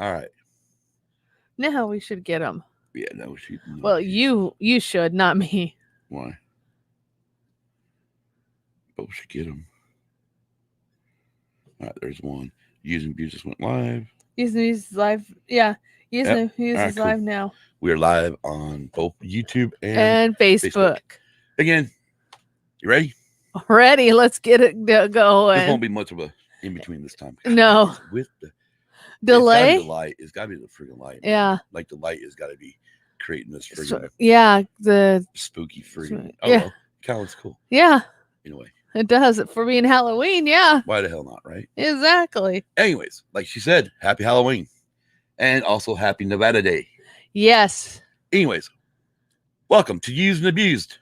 All right. Now we should get them. Yeah, no, she. No, Well, you should, not me. Why? But we should get them. All right, there's one. Using Views just went live. Using live. Yeah. Using All right, cool. live now. We are live on both YouTube And Facebook. Again, you ready? Ready. Let's get it going. This won't be much of a in between this time. No. With the delay. The light. It's got to be the freaking light. Yeah. Like the light has got to be creating this freaking. Yeah. The spooky freaking. Oh, yeah. well, kind of looks cool. Yeah. Anyway. It does it for being Halloween. Yeah. Why the hell not, right? Exactly. Anyways, like she said, happy Halloween. And also happy Nevada Day. Yes. Anyways, welcome to Used and Abused.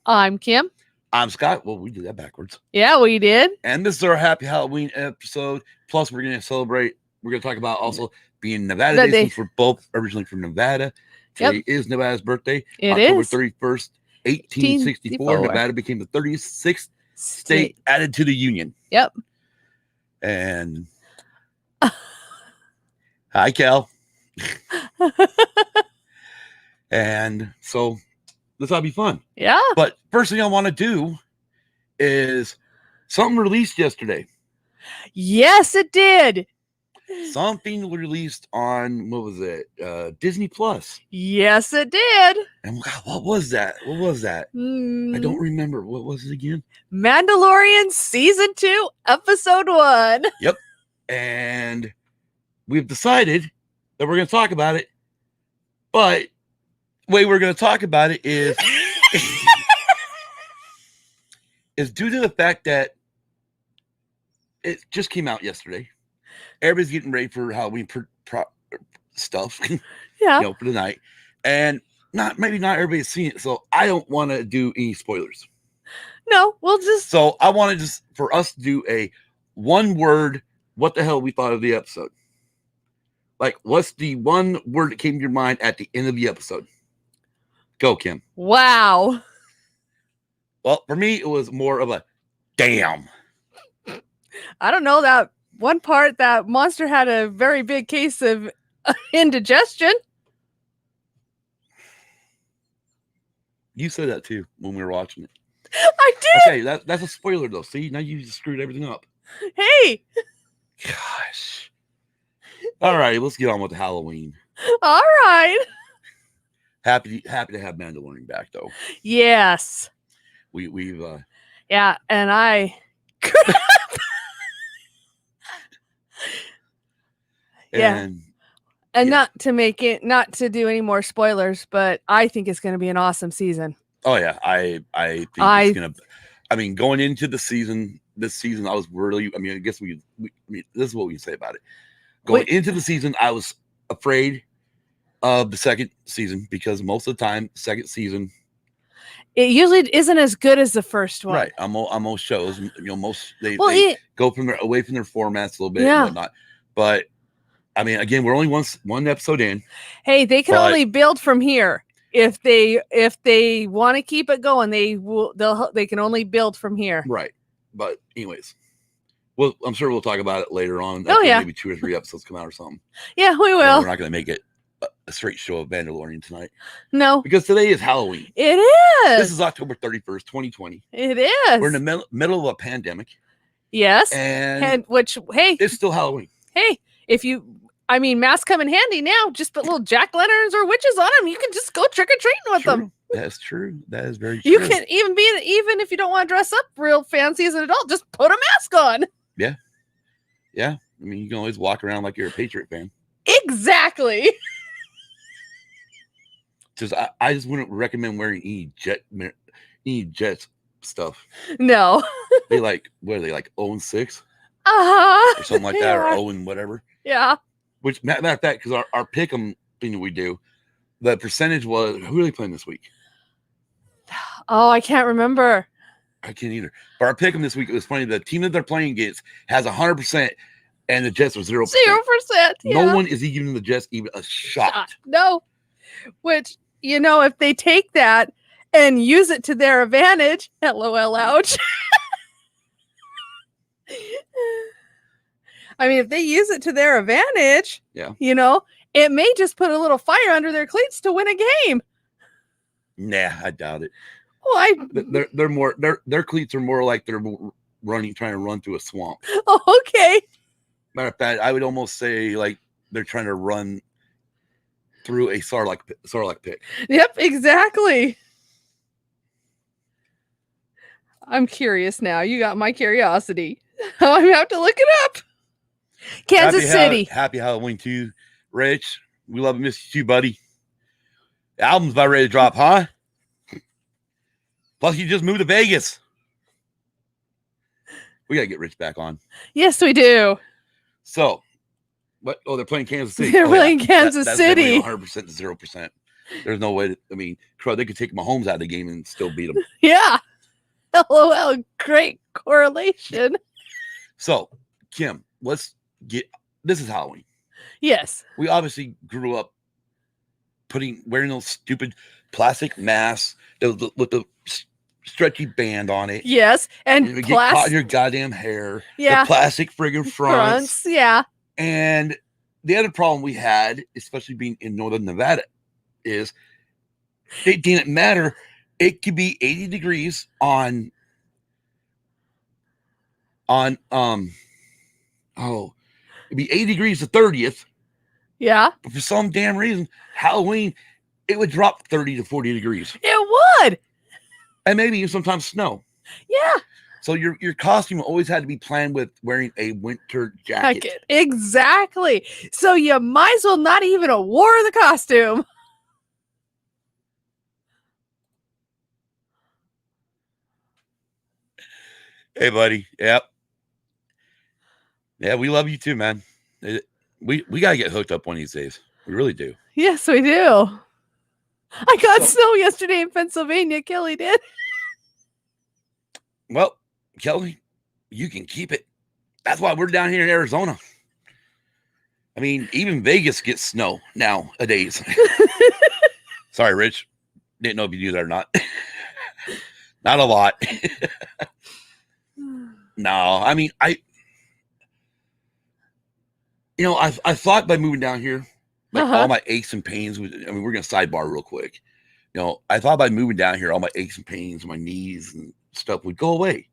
I'm Kim. I'm Scott. Well, we did that backwards. Yeah, we did. And this is our happy Halloween episode. Plus, we're going to celebrate. We're going to talk about also being Nevada Day since we're both originally from Nevada. Today is Nevada's birthday. It October is. 31st, 1864. Nevada became the 36th state added to the Union. Yep. And hi, Cal. And so this ought to be fun. Yeah. But first thing I want to do is something released yesterday. Yes, it did. Something released on, what was it? Disney Plus. Yes, it did. And God, what was that? What was that? I don't remember. What was it again? Mandalorian Season 2, Episode 1. Yep. And we've decided that we're going to talk about it. But the way we're going to talk about it is, is due to the fact that it just came out yesterday. Everybody's getting ready for Halloween stuff, yeah, for the night, and maybe not everybody's seen it, so I don't want to do any spoilers. No, we'll just. So I wanted just for us to do a one word. What the hell we thought of the episode? Like, what's the one word that came to your mind at the end of the episode? Go, Kim. Wow. Well, for me, it was more of a damn. I don't know that. One part, that monster had a very big case of indigestion. You said that too when we were watching it. I did. Okay, that's a spoiler though. See, now you just screwed everything up. Hey. Gosh. All right, let's get on with Halloween. All right. Happy to have Mandalorian back though. Yes. We've yeah, and I. And not to do any more spoilers, but I think it's going to be an awesome season. Oh yeah, I think it's going to. I mean, going into this season, I was really. I mean, I guess this is what we can say about it. Going into the season, I was afraid of the second season because most of the time, second season, it usually isn't as good as the first one. Right, on most shows, most they go away from their formats a little bit and whatnot, but. I mean, again, we're only one episode in. Hey, they can only build from here. If they want to keep it going, they can only build from here. Right. But anyways, well, I'm sure we'll talk about it later on. Maybe 2 or 3 episodes come out or something. Yeah, we will. We're not going to make it a straight show of Mandalorian tonight. No. Because today is Halloween. It is. This is October 31st, 2020. It is. We're in the middle of a pandemic. Yes. And which, hey. It's still Halloween. Hey, masks come in handy now. Just put little jack-o'-lanterns or witches on them. You can just go trick-or-treating with them. That's true. That is very true. You can even if you don't want to dress up real fancy as an adult, just put a mask on. Yeah. Yeah. I mean, you can always walk around like you're a Patriot fan. Exactly. Just I just wouldn't recommend wearing any Jets stuff. No. They what are they, 0-6? Uh-huh. Or something like that, or 0 whatever. Yeah. Which, matter of fact, because our pick'em thing that we do, the percentage was, who are they playing this week? Oh, I can't remember. I can't either. But our pick'em this week, it was funny. The team that they're playing against has 100%, and the Jets are 0%. 0%. Yeah. No one is giving the Jets even a shot. No. Which, if they take that and use it to their advantage, LOL, ouch. I mean, if they use it to their advantage, Yeah. It may just put a little fire under their cleats to win a game. Nah, I doubt it. Well, they're more their cleats are more like they're trying to run through a swamp. Oh, okay. Matter of fact, I would almost say like they're trying to run through a sarlacc pit. Yep, exactly. I'm curious now. You got my curiosity. I have to look it up. Kansas City. Happy Halloween to you, Rich. We love and miss you too, buddy. The album's about ready to drop, huh? Plus, you just moved to Vegas. We got to get Rich back on. Yes, we do. So, what? Oh, they're playing Kansas City. They're playing Kansas City. 100% to 0%. There's no way to, I mean, they could take Mahomes out of the game and still beat them. Yeah. LOL. Great correlation. So, Kim, let's get, this is Halloween. Yes. We obviously grew up wearing those stupid plastic masks with the stretchy band on it. Yes. And you get caught in your goddamn hair. Yeah. The plastic friggin' fronts. Yeah. And the other problem we had, especially being in northern Nevada, is it didn't matter. It could be 80 degrees on it'd be 80 degrees the 30th. Yeah. But for some damn reason, Halloween, it would drop 30 to 40 degrees. It would. And maybe even sometimes snow. Yeah. So your costume always had to be planned with wearing a winter jacket. Exactly. So you might as well not even have wore the costume. Hey, buddy. Yep. Yeah, we love you too, man. We got to get hooked up one of these days. We really do. Yes, we do. I got snow yesterday in Pennsylvania. Kelly did. Well, Kelly, you can keep it. That's why we're down here in Arizona. I mean, even Vegas gets snow nowadays. Sorry, Rich. Didn't know if you knew that or not. Not a lot. No, I mean, I thought by moving down here, like all my aches and pains, we're going to sidebar real quick. I thought by moving down here, all my aches and pains, my knees and stuff would go away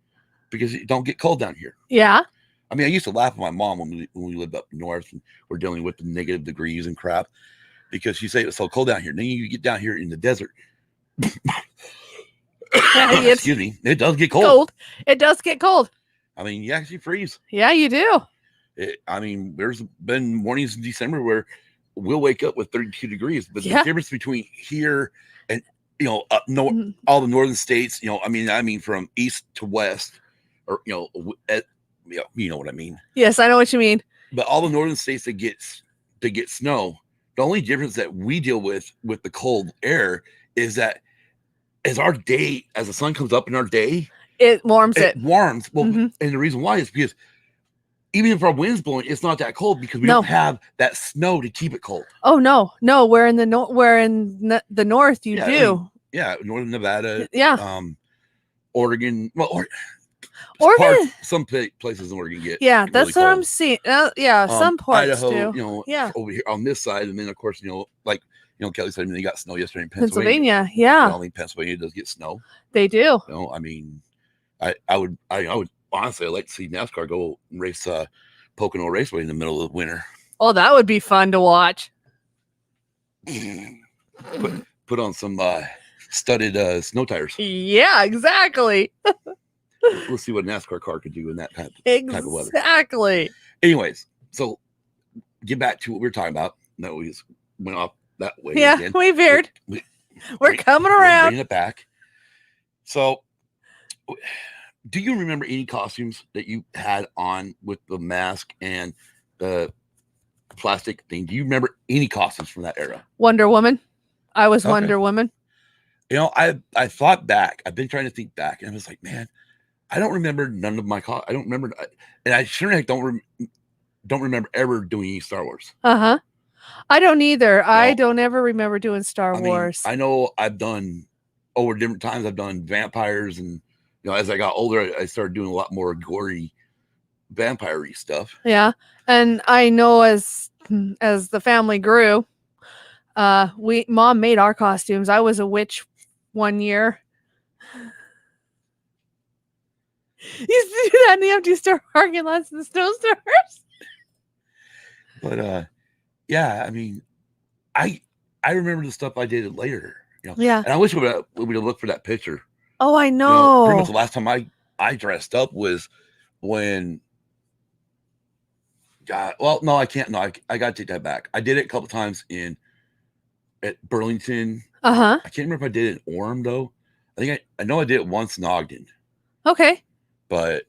because it don't get cold down here. Yeah. I mean, I used to laugh at my mom when we lived up north and we're dealing with the negative degrees and crap because she said it was so cold down here. Then you get down here in the desert. Excuse me. It does get cold. It does get cold. I mean, you actually freeze. Yeah, you do. There's been mornings in December where we'll wake up with 32 degrees, but the difference between here and up north, all the northern states, I mean from east to west, or you know what I mean. Yes, I know what you mean. But all the northern states that get snow, the only difference that we deal with the cold air is that as the sun comes up in our day, it warms. Well, and the reason why is because even if our wind's blowing, it's not that cold because we don't have that snow to keep it cold. Oh no, we're in the north. You do. Northern Nevada. Yeah. Oregon. Well, Oregon. Some places in Oregon get. Yeah, that's what I'm seeing. Some parts Idaho, do. Over here on this side, and then of course, Kelly said they got snow yesterday in Pennsylvania. Yeah. Pennsylvania does get snow. They do. I mean, I would honestly, I'd like to see NASCAR go race Pocono Raceway in the middle of the winter. Oh, that would be fun to watch. Put on some studded snow tires. Yeah, exactly. We'll see what a NASCAR car could do in that type of weather. Exactly. Anyways, so get back to what we were talking about. No, we just went off that way. Yeah, again. we veered. We're coming around. Bringing it back. So, do you remember any costumes that you had on with the mask and the plastic thing? Do you remember any costumes from that era? Wonder Woman. I was Wonder Woman. I thought back. I've been trying to think back, and I was like, man, I don't remember none of my I don't remember, and I sure heck don't remember ever doing any Star Wars. I don't either. No. I don't ever remember doing Star Wars. I know I've done over different times. I've done vampires, and as I got older, I started doing a lot more gory vampire-y stuff. Yeah. And I know as the family grew, mom made our costumes. I was a witch one year. You used to do that in the empty store parking lots in the snowstorms. But yeah, I mean, I remember the stuff I did later, Yeah. And I wish we would have looked for that picture. Oh, I know. Pretty much the last time I dressed up was when. God, well, no, I can't. No, I got to take that back. I did it a couple times at Burlington. Uh-huh. I can't remember if I did it in Orem though. I know I did it once in Ogden. Okay. But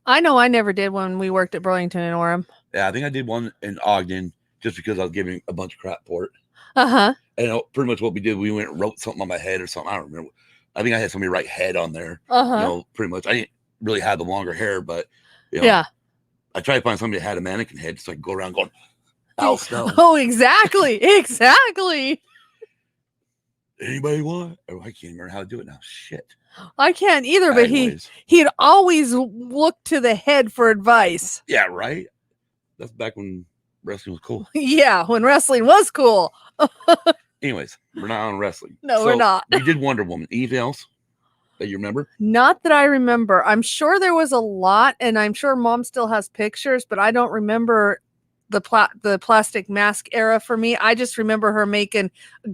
I know I never did when we worked at Burlington and Orem. Yeah, I think I did one in Ogden just because I was giving a bunch of crap for it. Uh-huh. And pretty much what we did, we went and wrote something on my head or something. I don't remember. I think I had somebody write head on there. Uh-huh. Pretty much. I didn't really have the longer hair, but yeah. I tried to find somebody that had a mannequin head so I could go around going, "Ow, snow." Oh, exactly. Exactly. Anybody want? Oh, I can't remember how to do it now. Shit. I can't either, but he'd always look to the head for advice. Yeah, right? That's back when wrestling was cool. Yeah, when wrestling was cool. Anyways, we're not on wrestling. No, we're not. We did Wonder Woman. Anything else that you remember? Not that I remember. I'm sure there was a lot, and I'm sure Mom still has pictures, but I don't remember the plastic mask era for me. I just remember her making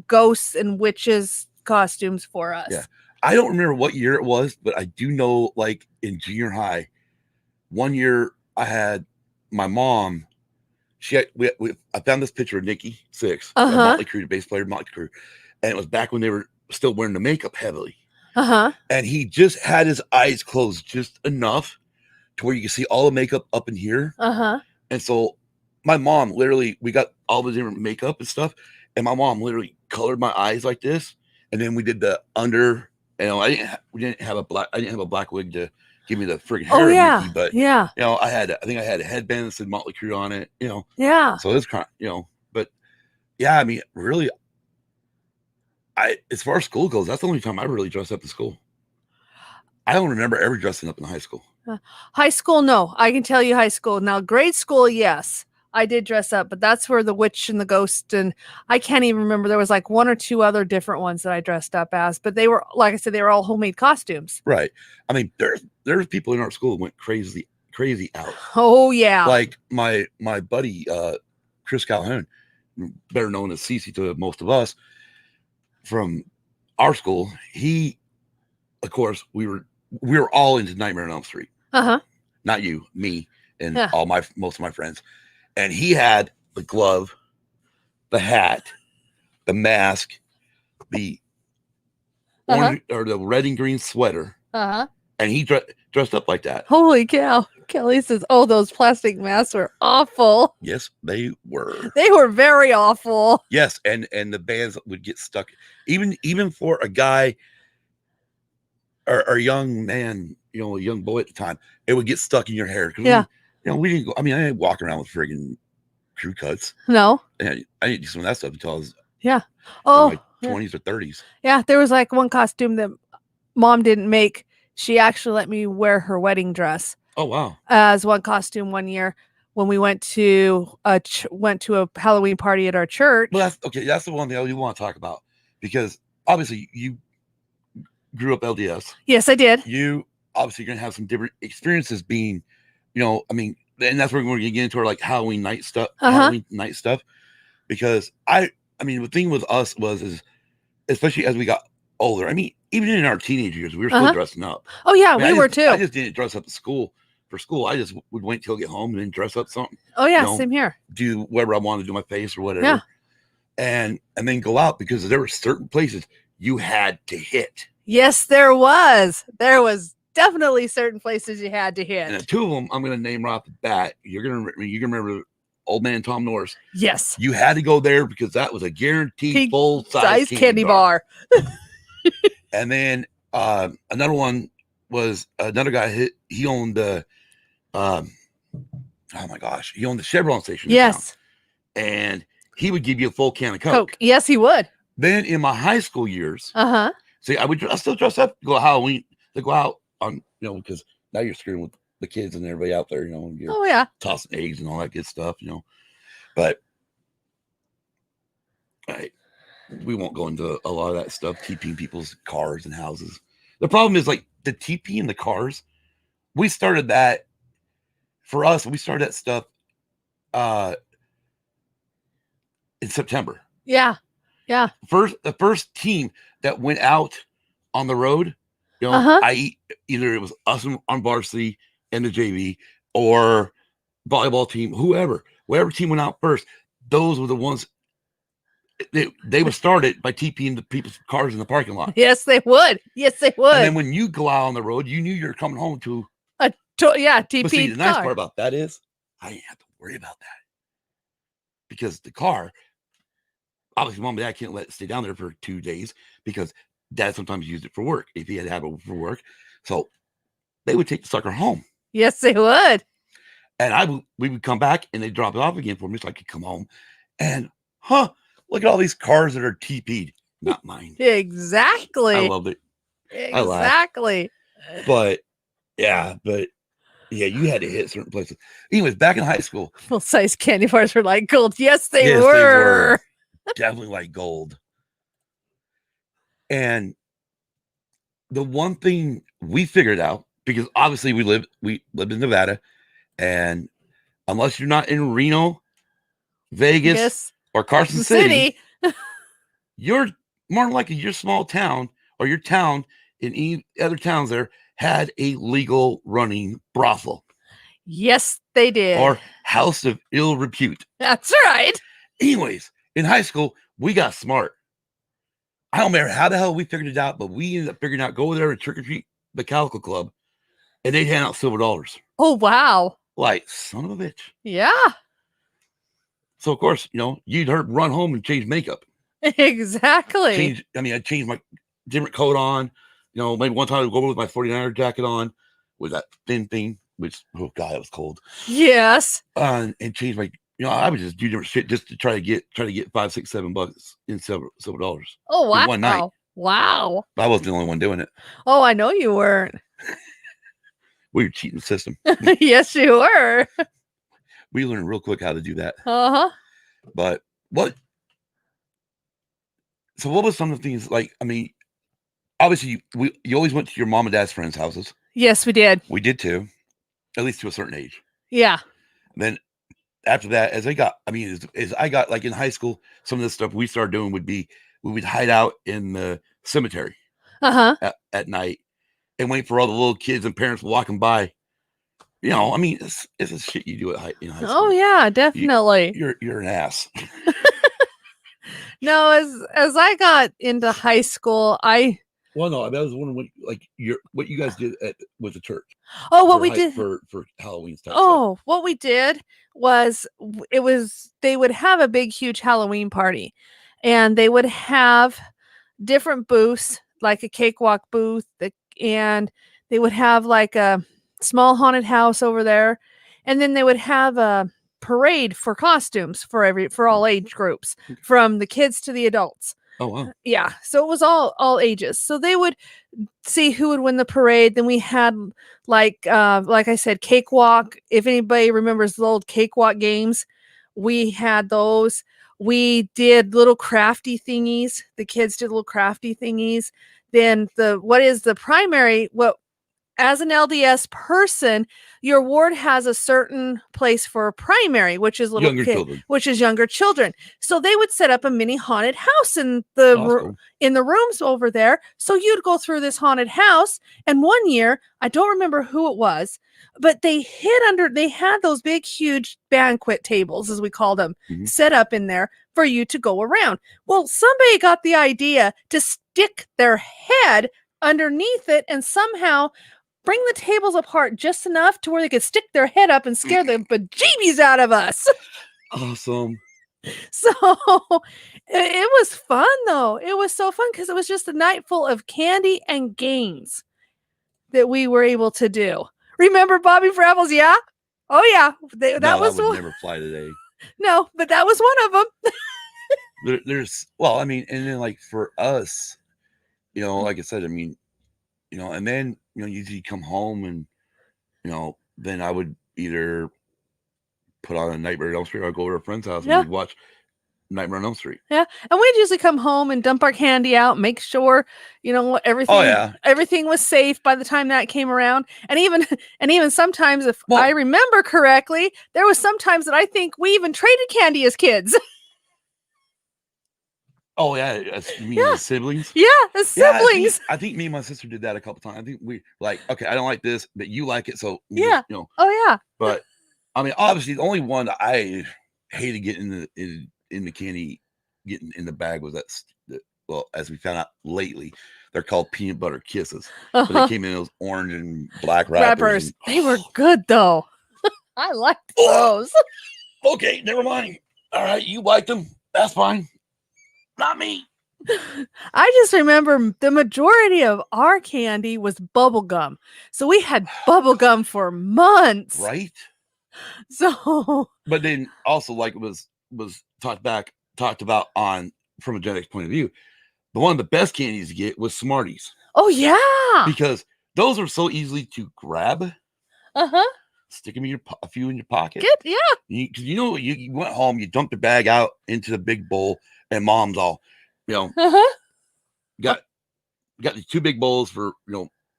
ghosts and witches costumes for us. Yeah. I don't remember what year it was, but I do know, like, in junior high, one year I had my mom. I found this picture of Nikki Sixx, Motley Crue, the bass player of Motley Crue, and it was back when they were still wearing the makeup heavily. And he just had his eyes closed just enough to where you can see all the makeup up in here. And so my mom literally, we got all the different makeup and stuff, and my mom literally colored my eyes like this, and then we did the under. I didn't have a black wig to give me the friggin' hair. Oh yeah, Mickey, but yeah. I think I had a headband that said Motley Crue on it. Yeah. So it's kind of, but yeah, I mean, really, as far as school goes, that's the only time I really dressed up in school. I don't remember ever dressing up in high school. High school, no. I can tell you high school. Now, grade school, yes. I did dress up, but that's where the witch and the ghost, and I can't even remember. There was like one or two other different ones that I dressed up as, but they were, like I said, they were all homemade costumes. Right. I mean, there's people in our school who went crazy out. Oh yeah. Like my buddy Chris Calhoun, better known as Cece to most of us, from our school. He, of course, we were all into Nightmare on Elm Street. Not you, me, and most of my friends. And he had the glove, the hat, the mask, the orange or the red and green sweater. And he dressed up like that. Holy cow. Kelly says, "Oh, those plastic masks were awful." Yes, they were. They were very awful. Yes, and the bands would get stuck. Even for a guy or a young man, a young boy at the time, it would get stuck in your hair. Yeah. We didn't go. I mean, I didn't walk around with friggin' crew cuts. No. And I didn't do some of that stuff until I was in my 20s or 30s. Yeah, there was like one costume that Mom didn't make. She actually let me wear her wedding dress. Oh wow! As one costume one year when we went to a Halloween party at our church. Well, that's the one thing I do want to talk about, because obviously you grew up LDS. Yes, I did. You obviously going to have some different experiences being, I mean, and that's where we're going to get into our like Halloween night stuff. Because I mean, the thing with us is especially as we got older. I mean, even in our teenage years, we were still dressing up. Oh yeah, we were too. I just didn't dress up for school. I just would wait till I get home and then dress up something. Oh yeah, same here. Do whatever I wanted to do, my face or whatever. Yeah. And then go out, because there were certain places you had to hit. Yes, there was. There was definitely certain places you had to hit. And two of them I'm going to name right off the bat. You're going to remember Old Man Tom Norris. Yes. You had to go there because that was a guaranteed full-size candy bar. And then another one was another guy. He owned the oh my gosh, he owned the Chevron station. Yes. And he would give you a full can of Coke. Yes, he would. Then in my high school years, see, I still dress up to go Halloween, to go out on, because now you're screwing with the kids and everybody out there, you're Oh yeah. tossing eggs and all that good stuff, But we won't go into a lot of that stuff, TPing people's cars and houses. The problem is like the TP in the cars. We started that for us. We started that stuff in September. Yeah. Yeah. The first team that went out on the road, either it was us on varsity and the JV or volleyball team, whatever team went out first, those were the ones. They would start it by TPing the people's cars in the parking lot. Yes, they would. Yes, they would. And then when you go out on the road, you knew you were coming home to TP. But see, the nice part about that is I didn't have to worry about that because the car, obviously, mom and dad can't let it stay down there for 2 days because dad sometimes used it for work if he had to have it for work. So they would take the sucker home. Yes, they would. And we would come back and they'd drop it off again for me so I could come home. And look at all these cars that are TP'd. Not mine. Exactly. I loved it. Exactly. But yeah, you had to hit certain places. Anyways, back in high school. Full-size candy bars were like gold. Yes, they were. Definitely like gold. And the one thing we figured out, because obviously we lived in Nevada, and unless you're not in Reno, Vegas, or Carson City, you're more likely your small town or your town in any other towns there had a legal running brothel. Yes, they did. Or house of ill repute. That's right. Anyways, in high school, we got smart. I don't remember how the hell we figured it out, but we ended up figuring out, go over there and trick or treat the Calico Club, and they'd hand out silver dollars. Oh, wow. Like, son of a bitch. Yeah. So, of course, you'd heard run home and change makeup. Exactly. I changed my different coat on. Maybe one time I'd go over with my 49er jacket on with that thin thing, which, oh, God, it was cold. Yes. And change my, I would just do different shit just to try to get $5, $6, $7 in silver dollars. Oh, wow. In one night. Wow. But I wasn't the only one doing it. Oh, I know you weren't. We were cheating the system. Yes, you were. We learned real quick how to do that. Uh-huh. But what was some of the things like, obviously you always went to your mom and dad's friends' houses. Yes, we did. We did too, at least to a certain age. Yeah. And then after that, as I got like in high school, some of the stuff we started doing would be, we would hide out in the cemetery at night and wait for all the little kids and parents walking by. It's the shit you do in high school. Oh yeah, definitely. You're an ass. No, as I got into high school, I was wondering what you guys did with the church. Oh, what we did for Halloween stuff. Oh, what we did was they would have a big, huge Halloween party, and they would have different booths, like a cakewalk booth, and they would have like a small haunted house over there, and then they would have a parade for costumes for all age groups, from the kids to the adults. Oh wow. Yeah, so it was all ages. So they would see who would win the parade. Then we had like I said, cakewalk. If anybody remembers the old cakewalk games, we had those. We did little crafty thingies. The kids did little crafty thingies. Then as an LDS person, your ward has a certain place for a primary, which is younger children. So they would set up a mini haunted house in the rooms over there. So you'd go through this haunted house. And one year, I don't remember who it was, but they had those big, huge banquet tables, as we call them, set up in there for you to go around. Well, somebody got the idea to stick their head underneath it and somehow bring the tables apart just enough to where they could stick their head up and scare the bejeebies out of us. Awesome. So it was fun, though. It was so fun because it was just a night full of candy and games that we were able to do. Remember Bobby Frapples? Yeah. Oh yeah. That would never fly today. No, but that was one of them. And then like for us, like I said, and then you come home and then I would either put on a Nightmare on Elm Street or I'd go over to a friend's house Yeah. and we'd watch Nightmare on Elm Street. Yeah, and we'd usually come home and dump our candy out, make sure, everything Oh, yeah. everything was safe by the time that came around. And even sometimes, if Well- I remember correctly, there was sometimes that I think we even traded candy as kids. Oh, yeah. You mean Yeah. as siblings? Yeah, as Yeah, siblings. I think me and my sister did that a couple times. I think we like, okay, I don't like this, but you like it, so we Yeah. just, Oh yeah. But I mean, obviously, the only one that I hated getting in the candy, getting in the bag was well, as we found out lately, they're called peanut butter kisses. But they came in those orange and black wrappers. They were good though. I liked those. Okay, never mind. All right, you liked them. That's fine. Not me. I just remember the majority of our candy was bubble gum. So we had bubble gum for months. Right? So But then also, like it was talked about on from a genetics point of view, the one of the best candies to get was Smarties. Oh yeah. Because those are so easily to grab. Uh-huh. Stick them in a few in your pocket. Good, yeah. Because you went home, you dumped the bag out into the big bowl, and mom's all, Uh-huh. got the two big bowls for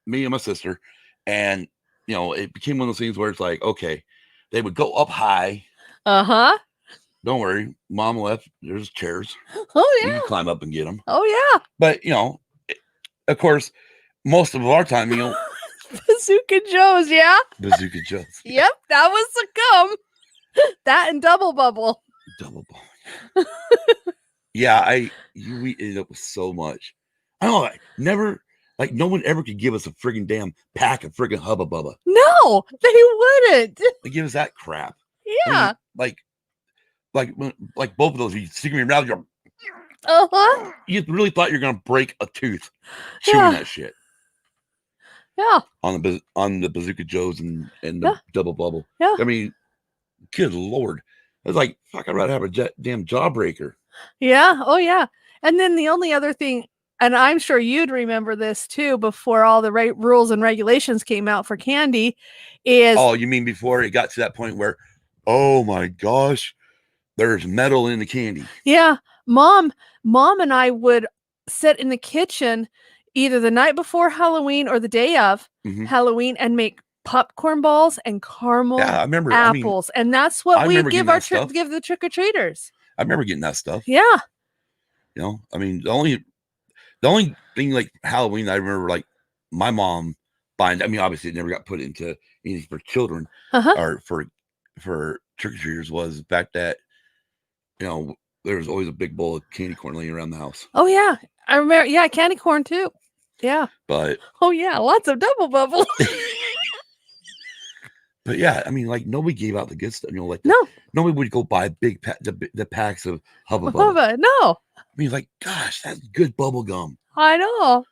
me and my sister, and it became one of those things where it's like, okay, they would go up high. Uh-huh. Don't worry, mom left. There's chairs. Oh You yeah. can climb up and get them. Oh yeah. But of course, most of our time, Bazooka Joe's, yeah. Bazooka Joe's. Yep, that was the gum. That and double bubble. Double ball. Yeah, we ended up with so much. I don't know, never, like, no one ever could give us a friggin' damn pack of friggin' Hubba Bubba. No, they wouldn't. They give us that crap. Yeah. I mean, like both of those, you stick me around, Uh-huh. you really thought you're gonna break a tooth chewing that shit. Yeah. On the Bazooka Joes and the double bubble. Yeah. I mean, good lord. It's like, fuck, I'd rather have a damn jawbreaker. Yeah. Oh yeah. And then the only other thing, and I'm sure you'd remember this too, before all the rules and regulations came out for candy, is Oh, you mean before it got to that point where, oh my gosh, there's metal in the candy. Yeah. Mom and I would sit in the kitchen either the night before Halloween or the day of Halloween and make popcorn balls and caramel apples. And that's what we give give the trick-or-treaters. I remember getting that stuff. Yeah. I mean, the only thing like Halloween I remember, like my mom buying, I mean, obviously it never got put into anything for children or for trick-or-treaters, was the fact that, there was always a big bowl of candy corn laying around the house. Oh yeah. I remember. Yeah. Candy corn too. Yeah. But oh yeah. Lots of double bubble. But yeah, I mean, like nobody gave out the good stuff. Nobody would go buy big the packs of Hubba Bubba. No. I mean, like, gosh, that's good bubble gum. I know.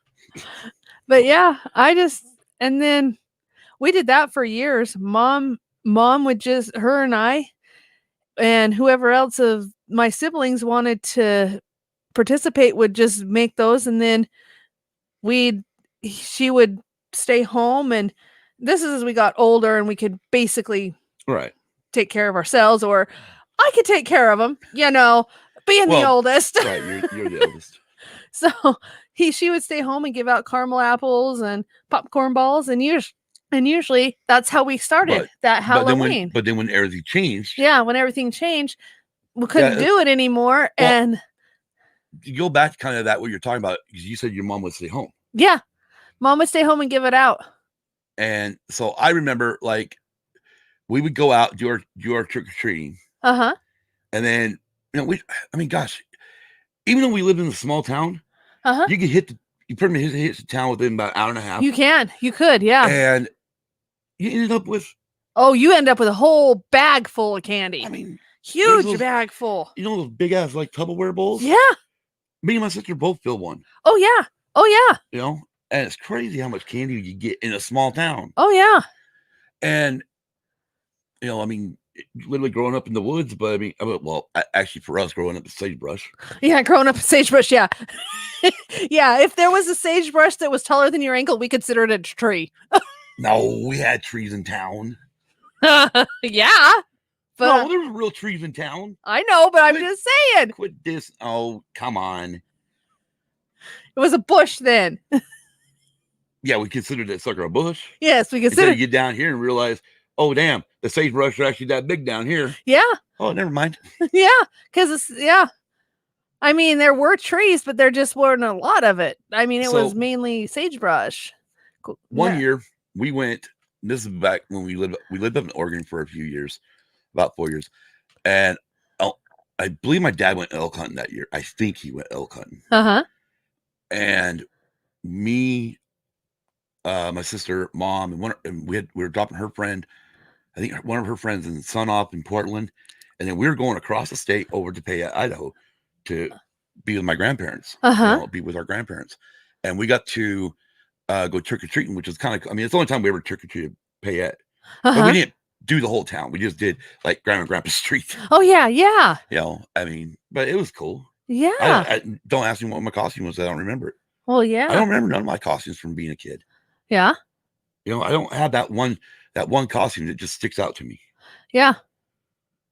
But yeah, and then we did that for years. Mom would just, her and I and whoever else of my siblings wanted to participate would just make those, and then she would stay home, and this is as we got older and we could basically take care of ourselves, or I could take care of them, being the oldest. Right, you're the oldest. So she would stay home and give out caramel apples and popcorn balls, and usually that's how we started that Halloween. But then when everything changed. Yeah, when everything changed, we couldn't do it anymore. And you go back to kind of that what you're talking about, because you said your mom would stay home. Yeah. Mom would stay home and give it out. And so I remember, like, we would go out, do our trick-or-treating. And then, gosh, even though we lived in a small town, you could you pretty much hit the town within about an hour and a half. You could, yeah. And you ended up with... Oh, you end up with a whole bag full of candy. I mean... Huge bag full. Those big-ass, like, Tupperware bowls? Yeah. Me and my sister both filled one. Oh, yeah. Oh, yeah. And it's crazy how much candy you get in a small town. Oh, yeah. And, literally growing up in the woods, but actually for us, growing up in sagebrush. Yeah, growing up in sagebrush, yeah. Yeah, if there was a sagebrush that was taller than your ankle, we considered it a tree. No, we had trees in town. Yeah. But No, there's real trees in town. I know, but I'm just saying. Quit this. Oh, come on. It was a bush then. Yeah, we considered that sucker a bush. Yes, we Until consider. you get down here and realize, oh, damn, the sagebrush are actually that big down here. Yeah. Oh, never mind. Yeah, because it's, yeah. I mean, there were trees, but there just weren't a lot of it. I mean, it was mainly sagebrush. One year we went. This is back when we lived up in Oregon for a few years, about 4 years, and I believe my dad went elk hunting that year. I think he went elk hunting. And me, my sister, mom, and we were dropping her friend. I think one of her friends and son off in Portland, and then we were going across the state over to Payette, Idaho, to be with my grandparents. Be with our grandparents, and we got to go trick or treating, which is kind of. I mean, it's the only time we ever trick or treated Payette, but we didn't do the whole town. We just did like Grandma and Grandpa Street. Oh yeah, yeah. I mean, but it was cool. Yeah. I don't ask me what my costume was. I don't remember it. Well, yeah. I don't remember none of my costumes from being a kid. Yeah. I don't have that one costume that just sticks out to me. Yeah.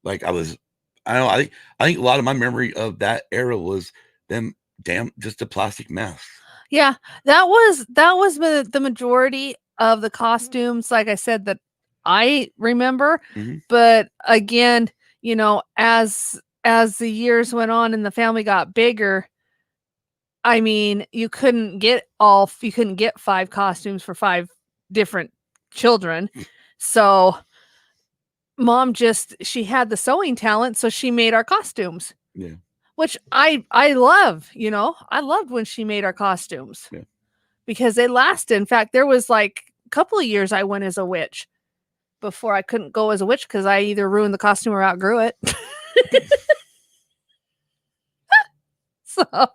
Like I think a lot of my memory of that era was them just a plastic mess. Yeah. That was the majority of the costumes, like I said, that I remember. But again, as the years went on and the family got bigger, I mean, you couldn't get 5 costumes for 5 different children. So mom she had the sewing talent, so she made our costumes. Yeah. Which I love, I loved when she made our costumes. Yeah. Because they lasted. In fact, there was like a couple of years I went as a witch before I couldn't go as a witch because I either ruined the costume or outgrew it. So I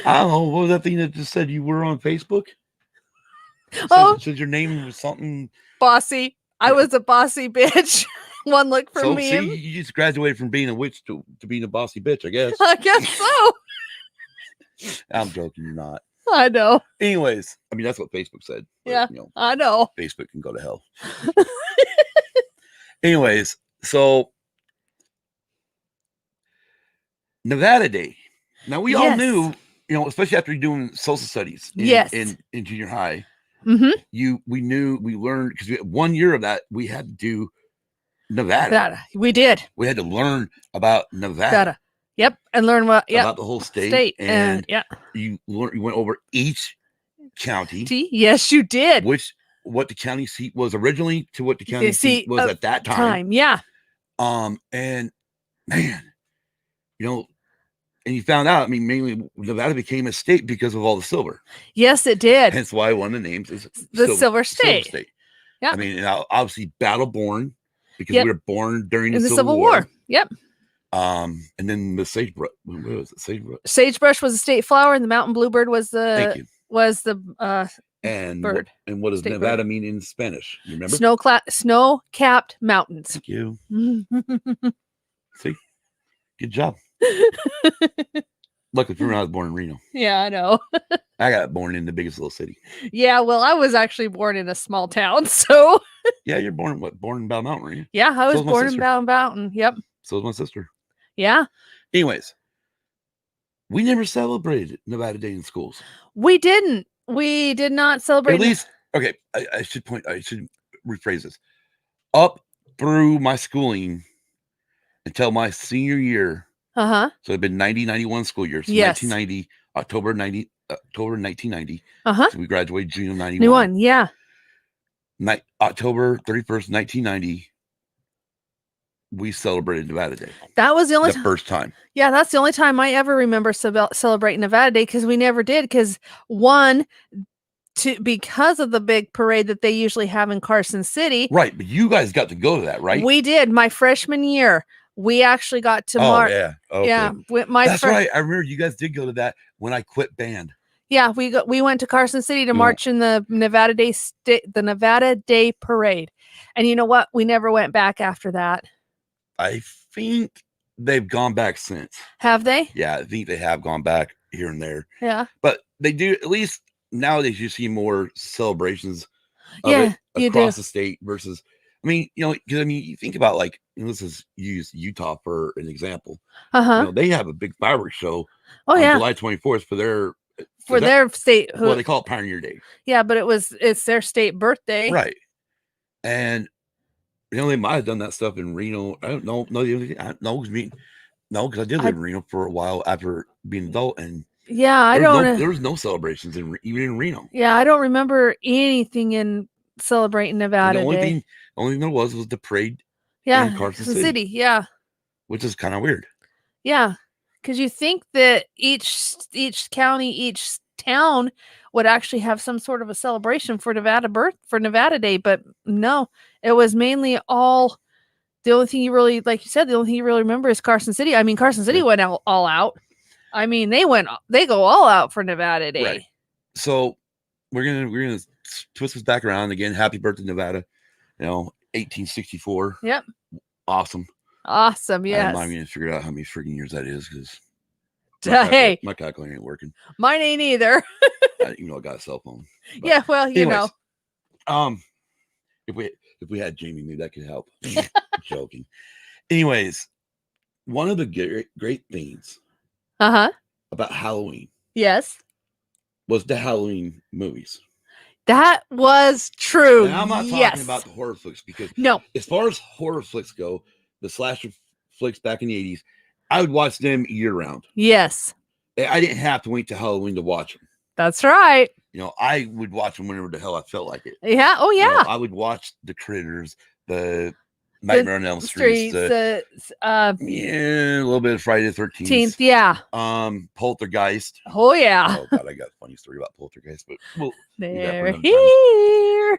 don't know. What was that thing that just said you were on Facebook? Said your name was something bossy. I was a bossy bitch. One look from me. See, you just graduated from being a witch to being a bossy bitch, I guess. I guess so. I'm joking, you're not. I know. Anyways, I mean that's what Facebook said. Yeah, I know. Facebook can go to hell. Anyways, so Nevada Day. Now we all knew, especially after doing social studies in junior high. We learned because we had 1 year of that. We had to do Nevada. We did. We had to learn about Nevada. Yep, and learn about the whole state. And you went over each county. Yes, you did. What the county seat was originally to what the county seat was at that time. Yeah. And man, and you found out. I mean, mainly Nevada became a state because of all the silver. Yes, it did. Hence why one of the names is the Silver State. Yeah. I mean, obviously battle born because we were born during the Civil War. Yep. And then the sagebrush. What was it? Sagebrush was a state flower, and the mountain bluebird was the bird. And what does Nevada mean in Spanish? You remember? Snow-capped mountains. Thank you. See, good job. Luckily for me, I was born in Reno. Yeah, I know. I got born in the biggest little city. Yeah, well, I was actually born in a small town, so. Yeah, you're born in Battle Mountain, were you? Yeah, I was born in Battle Mountain. Yep. So was my sister. Yeah. Anyways, we never celebrated Nevada Day in schools. We didn't. We did not celebrate. At least, okay, I should rephrase this. Up through my schooling until my senior year. So it'd been 90-91 school year. So 1990, October 1990. So we graduated June of 91. Yeah. October 31st, 1990. We celebrated Nevada Day. That was the first time. Yeah, that's the only time I ever remember celebrating Nevada Day, because we never did. Because because of the big parade that they usually have in Carson City. Right, but you guys got to go to that, right? We did. My freshman year, we actually got to march. Oh yeah, okay. Yeah. That's right. I remember you guys did go to that when I quit band. Yeah, we went to Carson City to march in the Nevada Day parade, and you know what? We never went back after that. I think they've gone back since. Have they? Yeah, I think they have gone back here and there. Yeah. But they do, at least nowadays, you see more celebrations of it across the state versus, I mean, because I mean, you think about like, this is use Utah for an example. They have a big fireworks show on July 24th for their state. Well, they call it Pioneer Day. Yeah, but it's their state birthday, right? And they might have done that stuff in Reno. I don't know. No, because I did live in Reno for a while after being an adult, and there was no celebrations even in Reno. Yeah, I don't remember anything in celebrating Nevada Day. The only thing there was the parade. In Carson City. Yeah, which is kind of weird. Yeah, because you think that each county, each town would actually have some sort of a celebration for Nevada Day, but no, it was mainly all. The only thing you really, like you said, the only thing you really remember is Carson City. I mean, Carson City went all out. I mean, they go all out for Nevada Day. Right. So we're gonna twist this back around again. Happy birthday, Nevada! 1864. Yep. Awesome. Yes. I'm not even gonna figure out how many freaking years that is because my calculator ain't working. Mine ain't either. I got a cell phone. But yeah, well, anyways, if we had Jamie, maybe that could help. Joking. Anyways, one of the great things about Halloween, yes, was the Halloween movies. That was true. And I'm not talking about the horror flicks because as far as horror flicks go, the slasher flicks back in the 80s, I would watch them year round. Yes. I didn't have to wait till Halloween to watch them. That's right. I would watch them whenever the hell I felt like it. Yeah. Oh, yeah. I would watch the Critters, the Nightmare on Elm Street, a little bit of Friday the 13th. Yeah. Poltergeist. Oh, yeah. Oh, God, I got a funny story about Poltergeist, but they're here.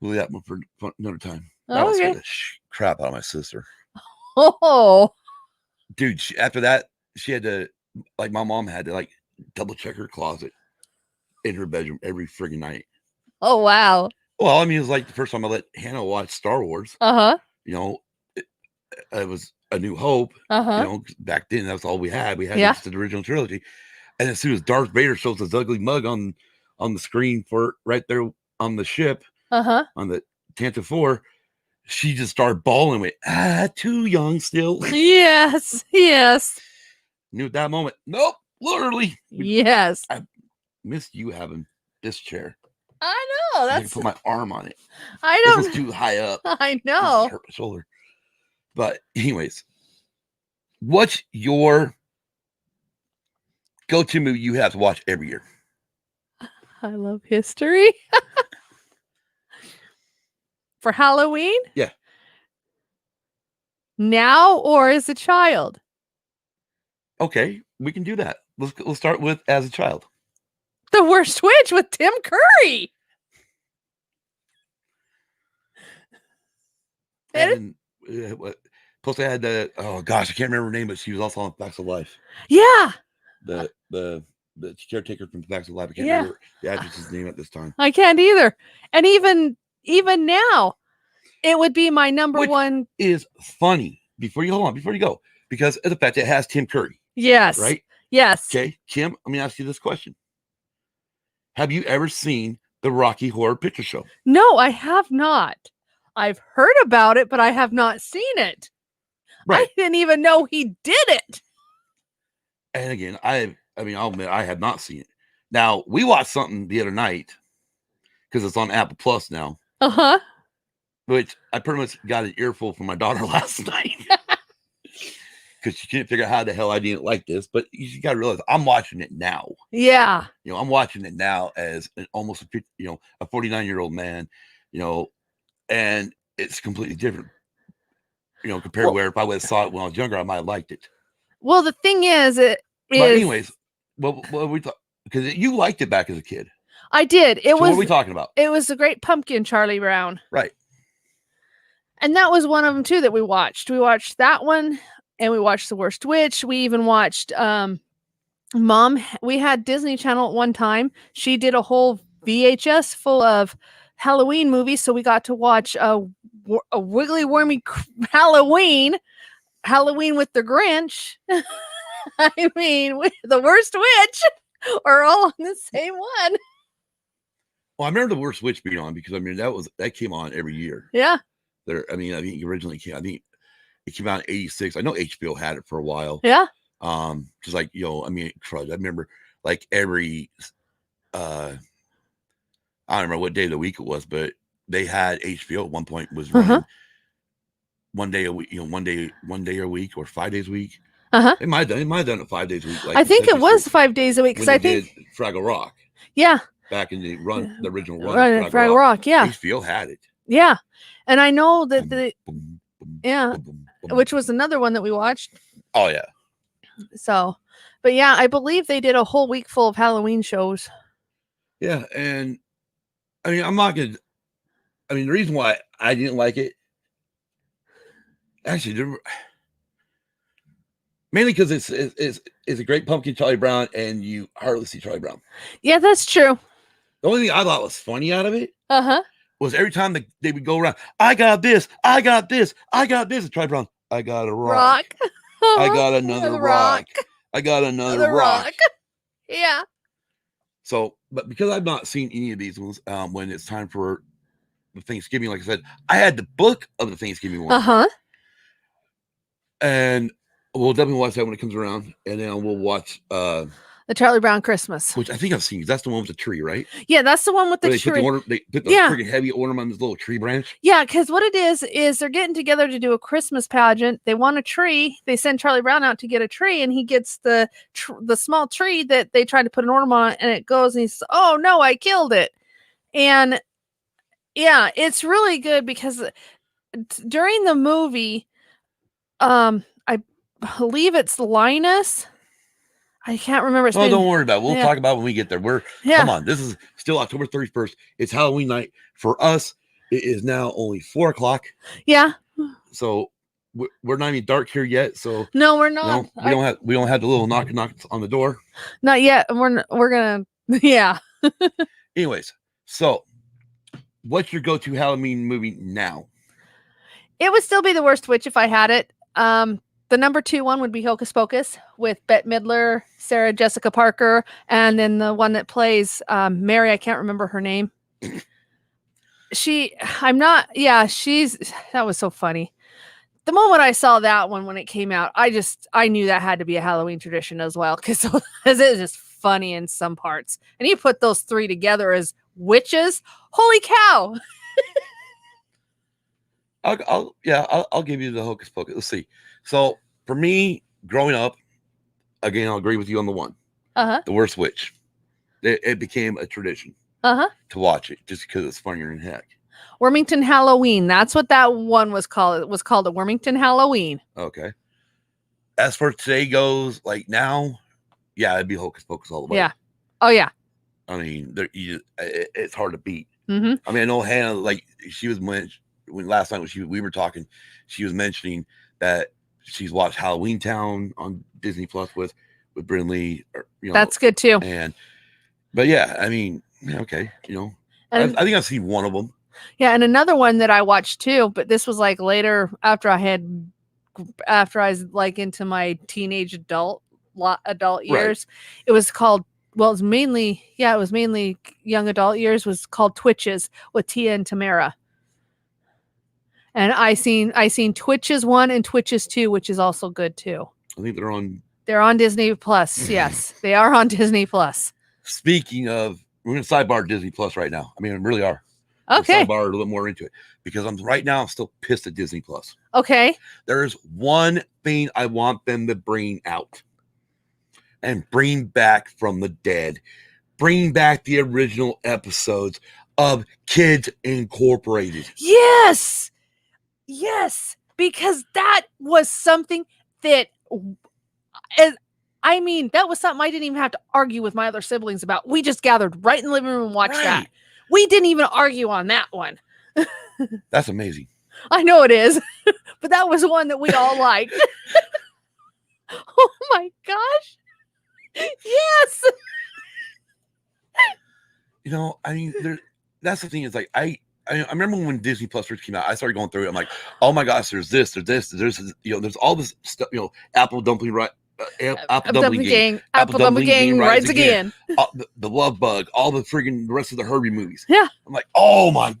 We'll leave that one for another time. That was the crap out of my sister. Oh. Dude, after that, she had to, like, my mom had to, like, double check her closet in her bedroom every friggin' night. Oh, wow. Well, I mean, it was like the first time I let Hannah watch Star Wars. It was A New Hope. Back then, that's all we had. We had just the original trilogy. And as soon as Darth Vader shows his ugly mug on the screen for right there on the ship, on the Tantive 4, she just started bawling with, too young still. Yes. Knew at that moment, nope, literally. Yes. I missed you having this chair. I know. I can put my arm on it. I know. This is too high up. I know. This hurt my shoulder. But anyways, what's your go-to movie you have to watch every year? I love history. For Halloween? Yeah. Now or as a child? Okay, we can do that. Let's start with as a child. The Worst Witch with Tim Curry. And plus I had the, oh gosh, I can't remember her name, but she was also on Facts of Life. Yeah. The caretaker from Facts of Life. I can't remember the actress's name at this time. I can't either. And even now, it would be my number one. Is funny. Before you go, because of the fact that it has Tim Curry. Yes. Right? Yes. Okay, Kim, let me ask you this question. Have you ever seen the Rocky Horror Picture Show? No, I have not. I've heard about it, but I have not seen it. Right. I didn't even know he did it. And again, I'll admit I have not seen it. Now, we watched something the other night because it's on Apple Plus now. Which I pretty much got an earful from my daughter last night. Because she couldn't figure out how the hell I didn't like this. But you got to realize I'm watching it now. Yeah. I'm watching it now as almost a 49-year-old man, and it's completely different. Compared to where if I would have saw it when I was younger, I might have liked it. Well, the thing is, but anyways, what we thought, because you liked it back as a kid. I did. What are we talking about? It was The Great Pumpkin, Charlie Brown. Right. And that was one of them too that we watched. We watched that one. And we watched The Worst Witch. We even watched Mom. We had Disney Channel at one time. She did a whole VHS full of Halloween movies. So we got to watch a Wiggly Wormy Halloween with the Grinch. I mean, The Worst Witch are all on the same one. Well, I remember the Worst Witch being on because I mean that came on every year. Yeah. I think originally came. I think it came out in '86. I know HBO had it for a while. Yeah. Just like I mean, crud. I remember like every I don't remember what day of the week it was, but they had HBO at one point was running one day a week, one day a week or 5 days a week. It might have done it 5 days a week. Like I think it was 5 days a week because I think did Fraggle Rock. Yeah. Back in the original run, Fraggle Rock. Yeah. HBO had it. Yeah, and I know that which was another one that we watched. Oh yeah. So, but yeah, I believe they did a whole week full of Halloween shows. Yeah, and I mean, I'm not gonna. I mean, the reason why I didn't like it, actually, mainly because it's a great pumpkin Charlie Brown, and you hardly see Charlie Brown. Yeah, that's true. The only thing I thought was funny out of it, was every time they would go around. I got this. I got this. I got this. And Charlie Brown. I got a rock. I got another rock. I got another rock. Yeah. So, but because I've not seen any of these ones, when it's time for the Thanksgiving, like I said, I had the book of the Thanksgiving one. And we'll definitely watch that when it comes around, and then we'll watch the Charlie Brown Christmas, which I think I've seen. That's the one with the tree, right? Yeah, that's the one with the tree. They put the freaking heavy ornament on this little tree branch. Yeah, because what it is they're getting together to do a Christmas pageant. They want a tree. They send Charlie Brown out to get a tree, and he gets the small tree that they tried to put an ornament on, and it goes, and he says, "Oh no, I killed it." And yeah, it's really good because during the movie, I believe it's Linus. I can't remember. Don't worry about it. We'll talk about it when we get there. Come on. This is still October 31st. It's Halloween night. For us, it is now only 4:00. Yeah. So we're not even dark here yet. So no, we're not. We don't have the little knocks on the door. Not yet. We're gonna. Yeah. Anyways, so what's your go-to Halloween movie now? It would still be The Worst Witch if I had it. The number 2 one would be Hocus Pocus with Bette Midler, Sarah Jessica Parker, and then the one that plays Mary. I can't remember her name. That was so funny. The moment I saw that one when it came out, I knew that had to be a Halloween tradition as well because it was just funny in some parts. And you put those 3 together as witches. Holy cow! I'll give you the Hocus Pocus. Let's see. So for me, growing up, again, I'll agree with you on the one. The Worst Witch. It became a tradition to watch it just because it's funnier than heck. Wormington Halloween. That's what that one was called. It was called a Wormington Halloween. Okay. As for today goes, like now, yeah, it'd be Hocus Pocus all the way. Yeah. Oh yeah. I mean, it's hard to beat. Mm-hmm. I mean, I know Hannah, like she was when last night when we were talking, she was mentioning that she's watched Halloween Town on Disney Plus with Brindley. That's good too. But yeah, I mean, okay, I think I've seen one of them. Yeah, and another one that I watched too, but this was like later after I was like into my teenage adult years. Right. It was called. Well, it was mainly young adult years. Was called Twitches with Tia and Tamara. And I seen Twitches 1 and Twitches 2, which is also good too. I think they're on Disney Plus. Yes, they are on Disney Plus. Speaking of, we're going to sidebar Disney Plus right now. I mean, we really are. Okay. Sidebar a little more into it because I'm still pissed at Disney Plus. Okay. There's one thing I want them to bring out and bring back from the dead. Bring back the original episodes of Kids Incorporated. Yes. Yes, because that was something that, that was something I didn't even have to argue with my other siblings about. We just gathered right in the living room and watched that. We didn't even argue on that one. That's amazing. I know it is, but that was one that we all liked. Oh my gosh. Yes. I mean, that's the thing is like, I remember when Disney Plus first came out, I started going through it. I'm like, oh my gosh, there's this, there's all this stuff, apple dumpling Apple Dumpling Gang, Apple Dumpling Gang rides again. The Love Bug, all the rest of the Herbie movies. Yeah. I'm like, oh my,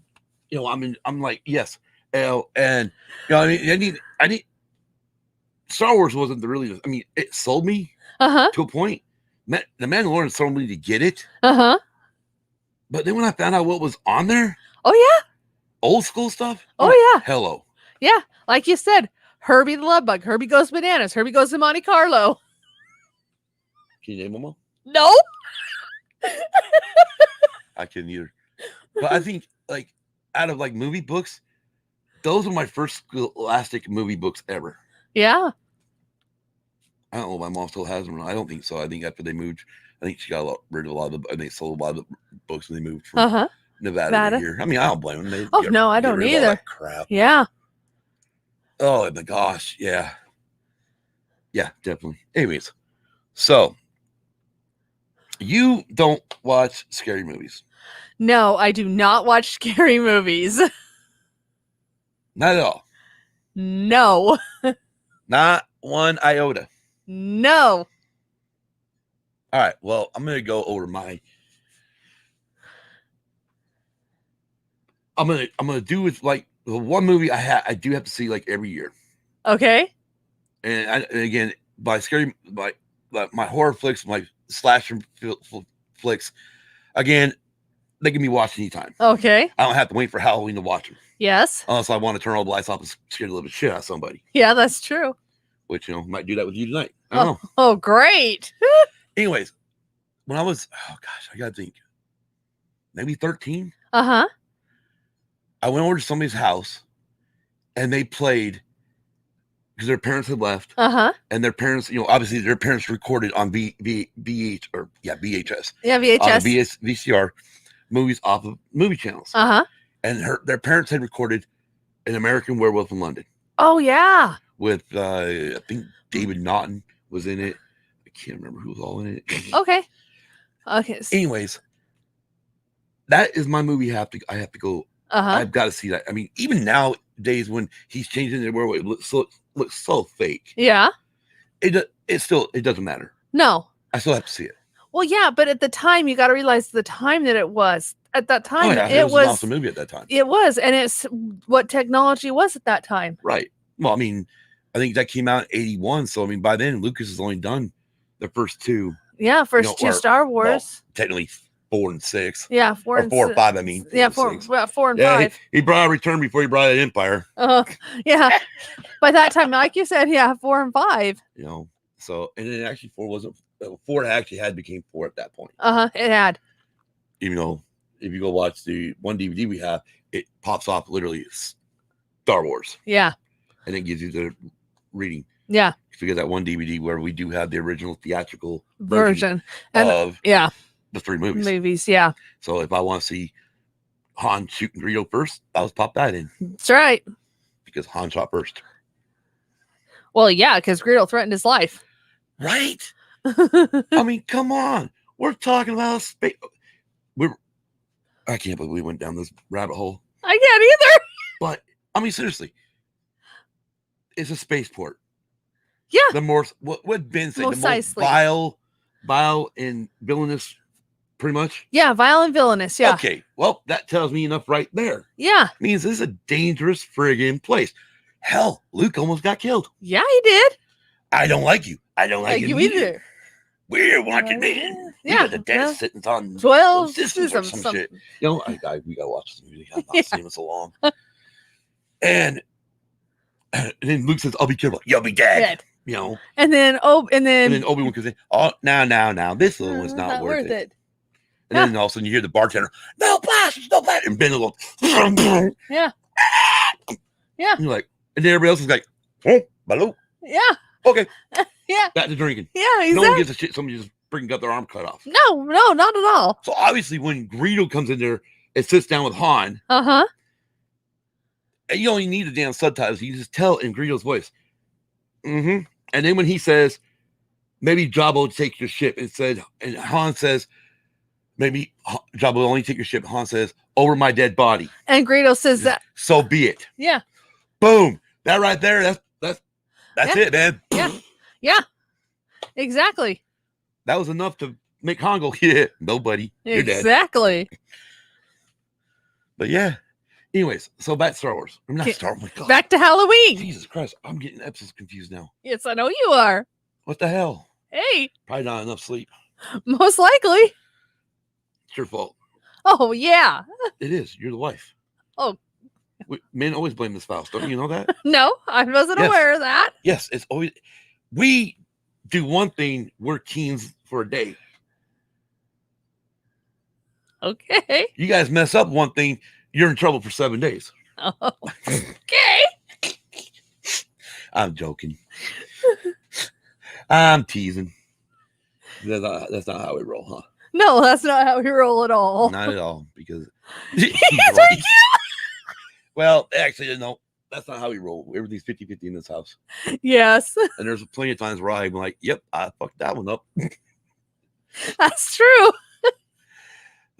I'm like, yes. And I need Star Wars wasn't really, it sold me to a point. The Mandalorian sold me to get it. But then when I found out what was on there, oh yeah, old school stuff. Yeah, hello. Yeah, like you said, Herbie the Love Bug, Herbie Goes Bananas, Herbie Goes to Monte Carlo. Can you name them all? No. I couldn't either. But I think like out of like movie books, those are my first scholastic movie books ever. Yeah. I don't know if my mom still has them. I don't think so. I think after they moved, I think she got rid of a lot of and they sold a lot of the books when they moved from Nevada to here. I don't blame them. No, I don't either. That crap. Yeah. Oh my gosh. Yeah. Yeah, definitely. Anyways, so you don't watch scary movies? No, I do not watch scary movies. Not at all. No. Not one iota. No. All right. Well, I'm gonna go over my. I'm gonna do with like the one movie I do have to see like every year. Okay. And again, by my horror flicks, my slasher flicks, again, they can be watched anytime. Okay. I don't have to wait for Halloween to watch them. Yes. Unless I want to turn all the lights off and scare the little shit out of somebody. Yeah, that's true. Which, might do that with you tonight. I don't know. Oh, great. Anyways, when I was, I gotta think, maybe 13. I went over to somebody's house and they played because their parents had left. And their parents, obviously their parents recorded on VHS. Yeah, VHS. VCR movies off of movie channels. And their parents had recorded An American Werewolf in London. Oh, yeah. With, I think David Naughton was in it. I can't remember who was all in it. Okay. Anyways, that is my movie. I have to go. I've got to see that. Even nowadays when he's changing the werewolf, it looks so fake. Yeah. It doesn't matter. No. I still have to see it. Well, yeah, but at the time, you got to realize the time that it was. At that time, it was an awesome movie at that time. It was, and it's what technology was at that time. Right. Well, I think that came out in 81. So, by then, Lucas has only done the first two. Yeah, two Star Wars. Well, technically 4 and 6. Yeah, 4 and 4 or 5, I mean. Yeah, 4 and 5. He brought a Return before he brought an Empire. Yeah. By that time, like you said, 4 and 5. So, and then actually 4 actually had became 4 at that point. It had. Even though, if you go watch the one DVD we have, it pops off literally Star Wars. Yeah. And it gives you the reading. Yeah. Because that one DVD where we do have the original theatrical version of the 3 movies. Yeah. So if I want to see Han shooting Greedo first, I'll just pop that in. That's right. Because Han shot first. Well, yeah, because Greedo threatened his life. Right? Come on. We're talking about space. I can't believe we went down this rabbit hole. I can't either. But, seriously. It's a spaceport. Yeah. The more, what Ben said, most the most vile and villainous, pretty much. Yeah, vile and villainous, yeah. Okay, well, that tells me enough right there. Yeah. Means this is a dangerous friggin' place. Hell, Luke almost got killed. Yeah, he did. I don't like you. I don't like you either. We're watching it. Yeah. The dead sitting on 12 systems or some shit. We gotta watch this movie. I've not seen it so long. And then Luke says, "I'll be careful. You'll be dead." And then Obi-Wan comes in. Oh, now, this little one's not worth it. And then all of a sudden you hear the bartender, "No blast, no blast," and Ben will go, yeah. And you're like, and then everybody else is like, "Oh, hello." Yeah. Okay. Yeah. Back to drinking. Yeah, exactly. No one gives a shit. Somebody just freaking got their arm cut off. No, not at all. So obviously when Greedo comes in there and sits down with Han, and you only need the damn subtitles. You just tell in Greedo's voice. And then when he says, maybe Jabba will take your ship, and Han says, maybe Jabba will only take your ship. Han says, over my dead body. And Greedo says that. So be it. Yeah. Boom. That right there, that's it, man. Yeah. Yeah. Exactly. That was enough to make Han go, yeah, nobody. You're dead. Exactly. But yeah. Anyways, so back to Star Wars. I'm not Star Wars. God. Back to Halloween. Jesus Christ. I'm getting episodes confused now. Yes, I know you are. What the hell? Hey. Probably not enough sleep. Most likely. It's your fault. Oh, yeah. It is. You're the wife. Oh. Men always blame the spouse. Don't you know that? No, I wasn't aware of that. Yes, it's always. We do one thing, we're teens for a day. Okay. You guys mess up one thing, you're in trouble for 7 days. Oh, okay. I'm joking. I'm teasing. That's not how we roll, huh? No, that's not how we roll at all. Not at all, because Thank you. Well, actually, no, that's not how we roll. Everything's 50-50 in this house. Yes. And there's plenty of times where I'm like, yep, I fucked that one up. That's true.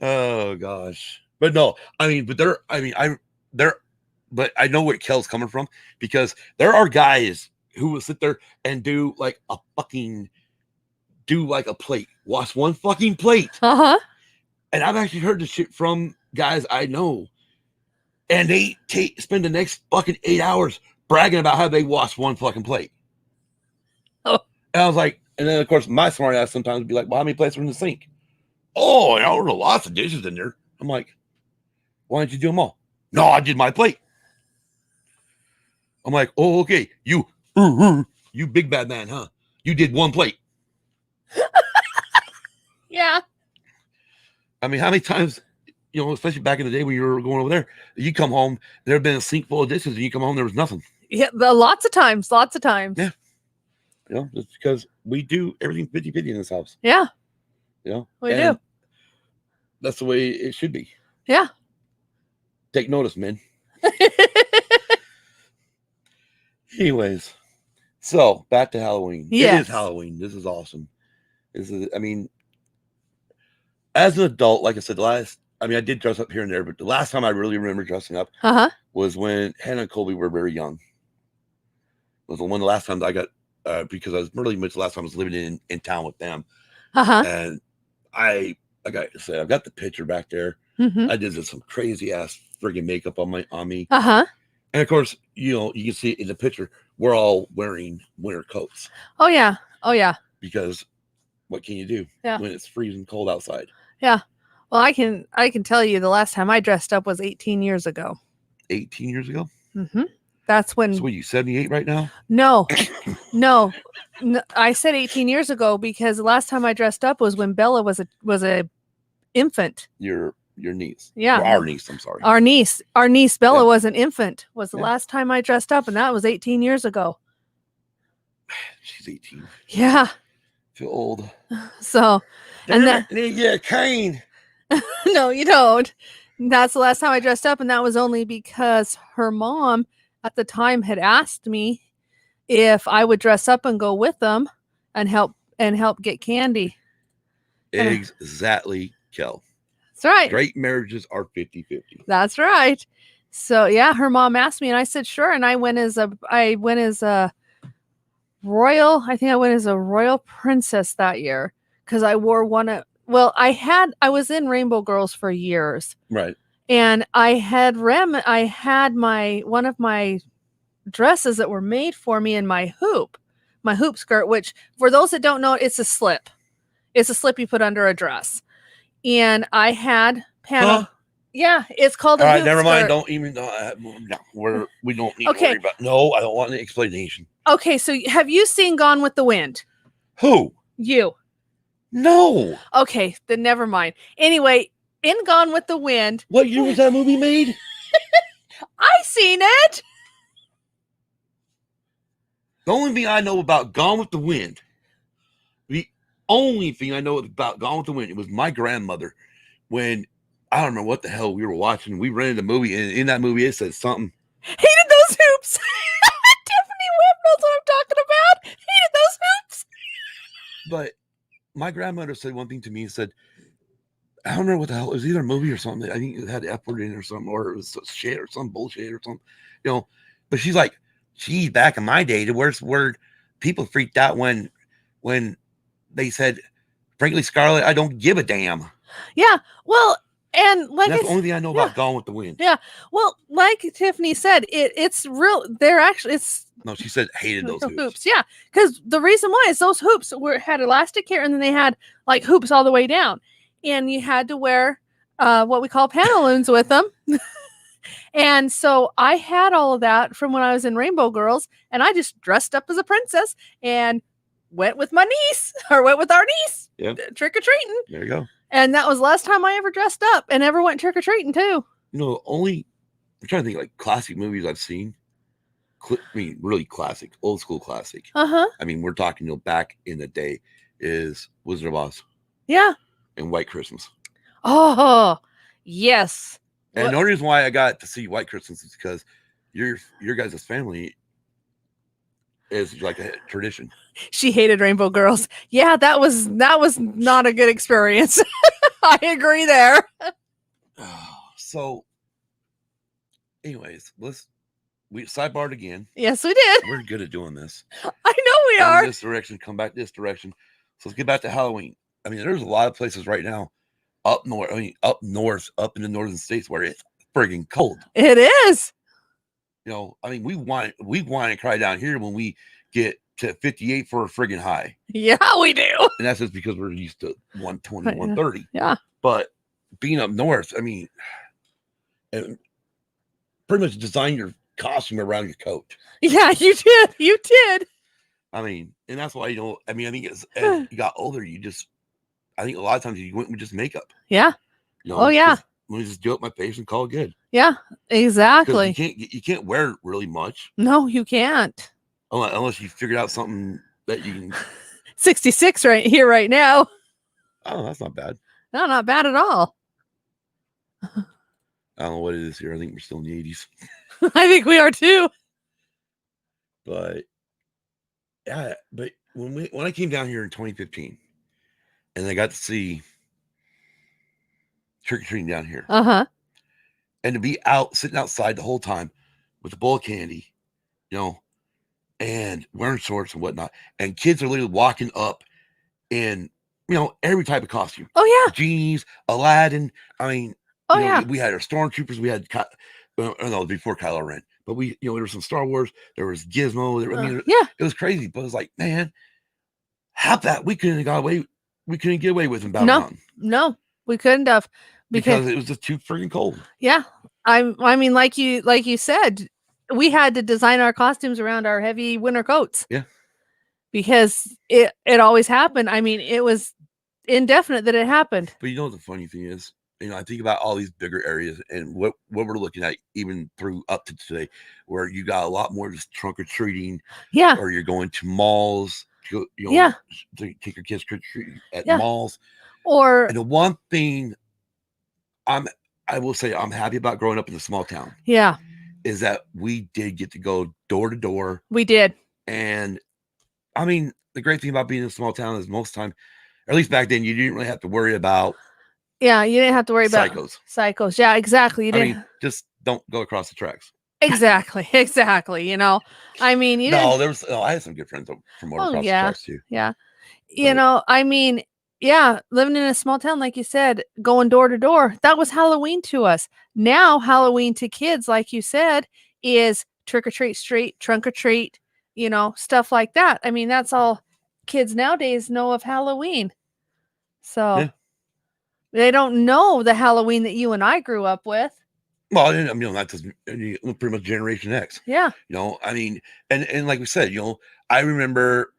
Oh gosh. But no, but I know where Kel's coming from, because there are guys who will sit there and do like a plate, wash one fucking plate. Uh-huh. And I've actually heard this shit from guys I know, and they spend the next fucking 8 hours bragging about how they wash one fucking plate. Oh. And I was like, and then of course my smart ass sometimes would be like, well, how many plates are in the sink? Oh, there are lots of dishes in there. I'm like, why didn't you do them all? No, I did my plate. I'm like, oh, okay. You big bad man, huh? You did one plate. Yeah. I mean, how many times, especially back in the day when you were going over there, you come home, there had been a sink full of dishes, and you come home, there was nothing. Yeah, lots of times. Yeah. Just because we do everything 50-50 in this house. Yeah. We and do. That's the way it should be. Yeah. Take notice, men. Anyways, so back to Halloween. Yes. It is Halloween. This is awesome. As an adult, like I said, I did dress up here and there, but the last time I really remember dressing up was when Hannah and Colby were very young. It was the last time that I got, because I was really much the last time I was living in town with them. And I got to say, I've got the picture back there. I did some crazy ass friggin' makeup on me. And of course, you can see in the picture, we're all wearing winter coats. Oh yeah. Because what can you do when it's freezing cold outside? Yeah. Well, I can tell you the last time I dressed up was 18 years ago. 18 years ago? Mm-hmm. That's when. So what, you 78 right now? No. I said 18 years ago because the last time I dressed up was when Bella was a infant. Your niece. Yeah. Or our niece, I'm sorry. Our niece Bella was an infant. Was the last time I dressed up, and that was 18 years ago. She's 18. Yeah. I feel old. So, and that need to get a cane. No, you don't. That's the last time I dressed up, and that was only because her mom at the time had asked me if I would dress up and go with them and help get candy. Exactly, Kel. That's right. Great marriages are 50-50. That's right. So yeah, her mom asked me, and I said sure. And I went as a royal. I think I went as a royal princess that year because I wore I was in Rainbow Girls for years. Right. And I had one of my dresses that were made for me in my hoop skirt, which for those that don't know, it's a slip. It's a slip you put under a dress. And I had panel. Huh? Yeah, it's called a hoop skirt. Never mind. Don't even. We don't need to worry about. No, I don't want an explanation. Okay, so have you seen Gone with the Wind? Who? You. No. Okay, then never mind. Anyway, in Gone with the Wind. What year was that movie made? I seen it. The only thing I know about Gone with the Wind, the only thing I know about Gone with the Wind, it was my grandmother when, I don't remember what the hell we were watching. We rented a movie, and in that movie, it said something. Hated those hoops. Tiffany Webb knows what I'm talking about. Hated those hoops. But my grandmother said one thing to me and said, I don't remember what the hell, it was either a movie or something. I think it had F word in it or something, or it was shit or some bullshit or something, but she's like, gee, back in my day, where people freaked out when when they said, "Frankly, Scarlett, I don't give a damn." Yeah. Well, and like And that's the only thing I know about Gone with the Wind. Yeah. Well, like Tiffany said, it's real. They're actually it's. No, she said hated those hoops. Yeah, because the reason why is those hoops had elastic here, and then they had like hoops all the way down, and you had to wear what we call pantaloons with them. And so I had all of that from when I was in Rainbow Girls, and I just dressed up as a princess and went with my niece or went with our niece trick or treating. There you go. And that was the last time I ever dressed up and ever went trick or treating too. You know, I'm trying to think like classic movies I've seen. I mean, really classic, old school classic. I mean, we're talking, back in the day is Wizard of Oz. Yeah. And White Christmas. Oh, yes. And the only reason why I got to see White Christmas is because your guys' family is like a tradition. She hated Rainbow Girls. Yeah, that was not a good experience. I agree there. So, anyways, we sidebarred again. Yes, we did. We're good at doing this. I know we are. This direction, come back this direction. So let's get back to Halloween. I mean, there's a lot of places right now up north, up in the northern states where it's friggin' cold. It is. I mean, we whine and cry down here when we get to 58 for a friggin' high. Yeah, we do. And that's just because we're used to 120, 130. Yeah. But being up north, I mean, and pretty much design your costume around your coat. Yeah, you did. You did. I mean, and that's why, I mean, I think as you got older, I think a lot of times you went with just makeup. Yeah. Oh, yeah. Let me just do it my face and call it good. Yeah, exactly. You can't wear really much. No, you can't. Unless you figured out something that you can. 66 right here, right now. Oh, that's not bad. No, not bad at all. I don't know what it is here. I think we're still in the 80s. I think we are too. But yeah, but when I came down here in 2015, and I got to see trick or treating down here, and to be sitting outside the whole time with a bowl of candy, and wearing shorts and whatnot, and kids are literally walking up in every type of costume. Oh yeah, genies, Aladdin. I mean, yeah, we had our stormtroopers. We had before Kylo Ren, but there was some Star Wars. There was Gizmo. It was crazy. But it was like, man, how that we couldn't got away. We couldn't get away with in Battle Mountain. No, we couldn't have because it was just too freaking cold. Yeah, I mean, like you said, we had to design our costumes around our heavy winter coats. Yeah, because it always happened. I mean, it was indefinite that it happened. But the funny thing is, I think about all these bigger areas and what we're looking at, even through up to today, where you got a lot more just trunk or treating. Yeah, or you're going to malls. To take your kids trick or treating at malls. And the one thing I will say I'm happy about growing up in a small town. Yeah, is that we did get to go door to door. We did. And I mean, the great thing about being in a small town is most time, or at least back then, you didn't really have to worry about. Yeah, you didn't have to worry about psychos. Yeah, exactly. You didn't. I mean, just don't go across the tracks. Exactly. I mean, I had some good friends from over across the tracks too. Yeah. I mean, yeah, living in a small town, like you said, going door to door, that was Halloween to us. Now, Halloween to kids, like you said, is trick or treat street, trunk or treat, stuff like that. I mean, that's all kids nowadays know of Halloween. So they don't know the Halloween that you and I grew up with. Well, I mean, that's just pretty much Generation X. Yeah. I mean, and like we said, I remember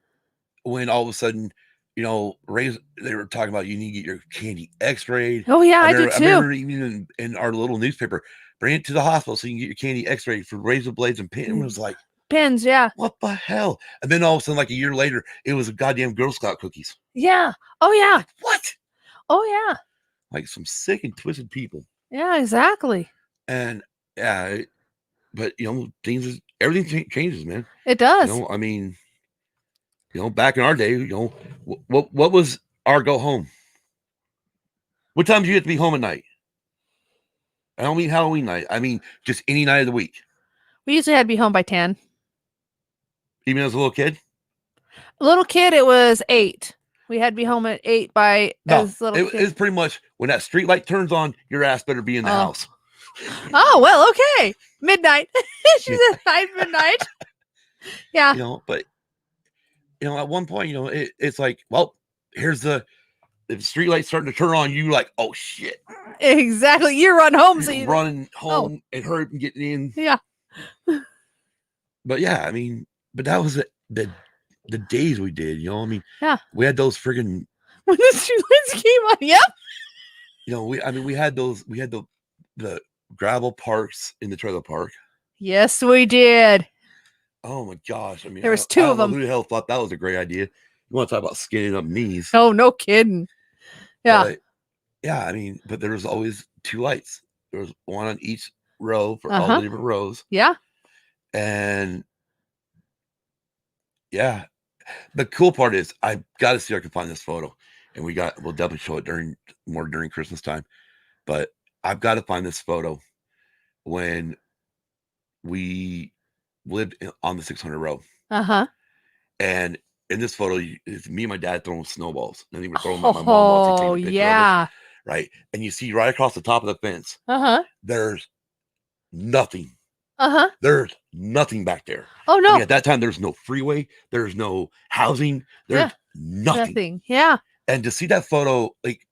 when all of a sudden, they were talking about you need to get your candy x-rayed. Oh yeah, I do too. I remember even in our little newspaper, bring it to the hospital so you can get your candy x-rayed for razor blades and pins. It was like pins, yeah. What the hell? And then all of a sudden, like a year later, it was a goddamn Girl Scout cookies. Yeah. Oh yeah. Like, what? Oh yeah. Like some sick and twisted people. Yeah, exactly. And yeah, but everything changes, man. It does. I mean, back in our day, what was our go home? What time do you have to be home at night? I don't mean Halloween night. I mean just any night of the week. We usually had to be home by 10. Even as a little kid? Little kid, it was 8. We had to be home at 8 by as little kid. It's pretty much when that street light turns on, your ass better be in the house. Oh, well, okay. Midnight. She said midnight. Yeah. But at one point, it's like, well, here's the street light starting to turn on. You like, oh shit. Exactly. You run home, so you running home and hurry and getting in. Yeah. But yeah, but that was the days we did, yeah, we had those friggin' when the streetlights came on. Yep. We had the gravel parks in the trailer park. Yes, we did. Oh my gosh! There was 2 of them. Who the hell thought that was a great idea? You want to talk about skinning up knees? Oh, no kidding. Yeah. But, yeah, but there was always 2 lights. There was one on each row for all the different rows. Yeah. And yeah, the cool part is I got to see if I can find this photo, and we'll definitely show it during Christmas time. But I've got to find this photo when we lived on the 600 row. And in this photo, it's me and my dad throwing snowballs. I think we're throwing them at my mom. Oh, yeah. Right. And you see right across the top of the fence, there's nothing. There's nothing back there. Oh, no. At that time, there's no freeway. There's no housing. There's nothing. Yeah. And to see that photo, like,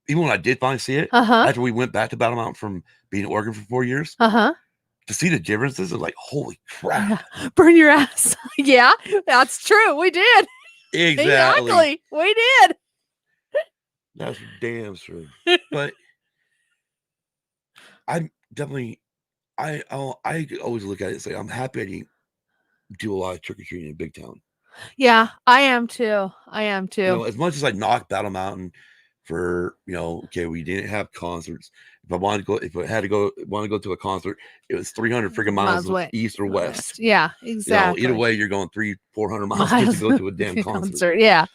even when I did finally see it, after we went back to Battle Mountain from being in Oregon for 4 years, to see the differences, is like, holy crap. Yeah. Burn your ass. Yeah, that's true. We did. Exactly. We did. That's damn true. But I'm definitely, I always look at it and say, I'm happy I didn't do a lot of trick-or-treating in Big Town. Yeah, I am too. As much as I knocked Battle Mountain for, okay, we didn't have concerts. If I had to go to a concert, it was 300 freaking miles east or west. Yeah, exactly. Either way, you're going 300-400 miles just to go to a damn concert. Yeah.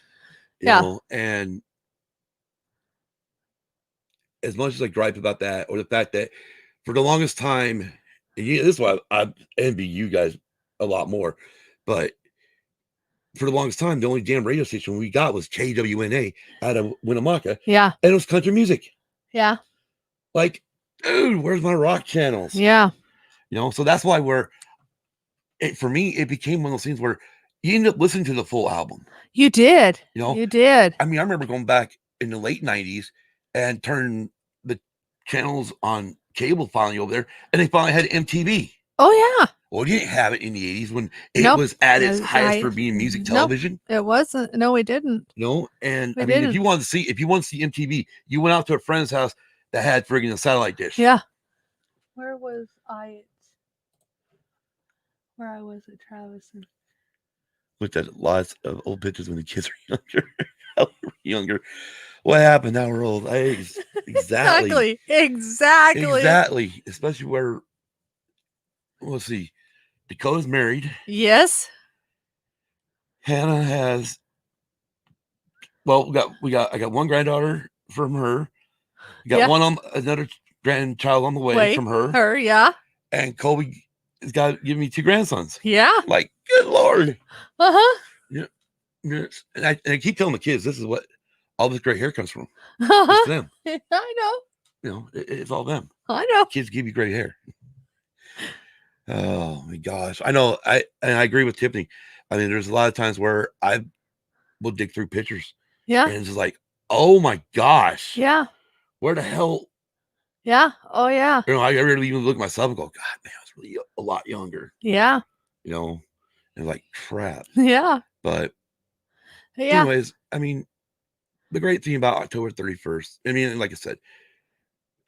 And as much as I gripe about that, or the fact that for the longest time, and this is why I envy you guys a lot more, but for the longest time, the only damn radio station we got was KWNA out of Winnemucca. Yeah. And it was country music. Yeah. Like, dude, where's my rock channels? Yeah. So that's why for me, it became one of those things where you end up listening to the full album. You did. You did. I remember going back in the late 90s and turning the channels on cable finally over there, and they finally had MTV. Oh, yeah. Well, you didn't have it in the 80s when it was at its highest for being music television. It wasn't. No, we didn't. And if you wanted to see MTV, you went out to a friend's house that had friggin' a satellite dish. Yeah. Where was I? Where I was at Travis. Looked at lots of old pictures when the kids were younger. What happened? Now we're old. Exactly. Especially where, let's see, Dakota's married. Yes. Hannah has. Well, I got one granddaughter from her. Got another grandchild on the way from her. Yeah. And Colby has given me 2 grandsons. Yeah. Like, good Lord. Yeah. And I keep telling the kids, this is what all this gray hair comes from. It's them. I know. It's all them. I know. Kids give you gray hair. Oh my gosh. I know. I agree with Tiffany. There's a lot of times where I will dig through pictures. Yeah. And it's just like, oh my gosh. Yeah. Where the hell? Yeah. Oh yeah. I really even look at myself and go, God, man, I was really a lot younger. Yeah. And like, crap. Yeah. But anyways, the great thing about October 31st, like I said,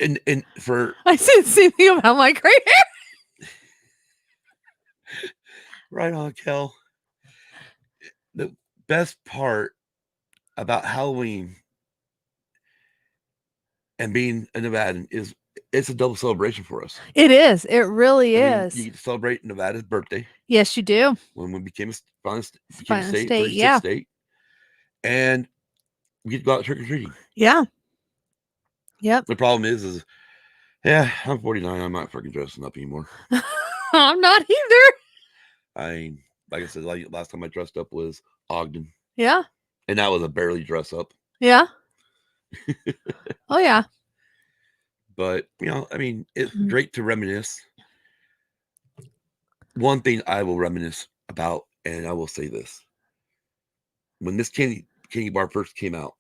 and for I said the same thing about my gray hair. Right on, Kel. The best part about Halloween and being a Nevadan is it's a double celebration for us. It is. It really is. You get to celebrate Nevada's birthday. Yes, you do. When we became a state, 36th state. And we get to go out trick-or-treating. Yeah. Yep. The problem is I'm 49. I'm not freaking dressing up anymore. I'm not either. Like I said, last time I dressed up was Ogden. Yeah. And that was a barely dress up. Yeah. Oh yeah. But I mean, it's great to reminisce. One thing I will reminisce about, and I will say this: when this candy bar first came out,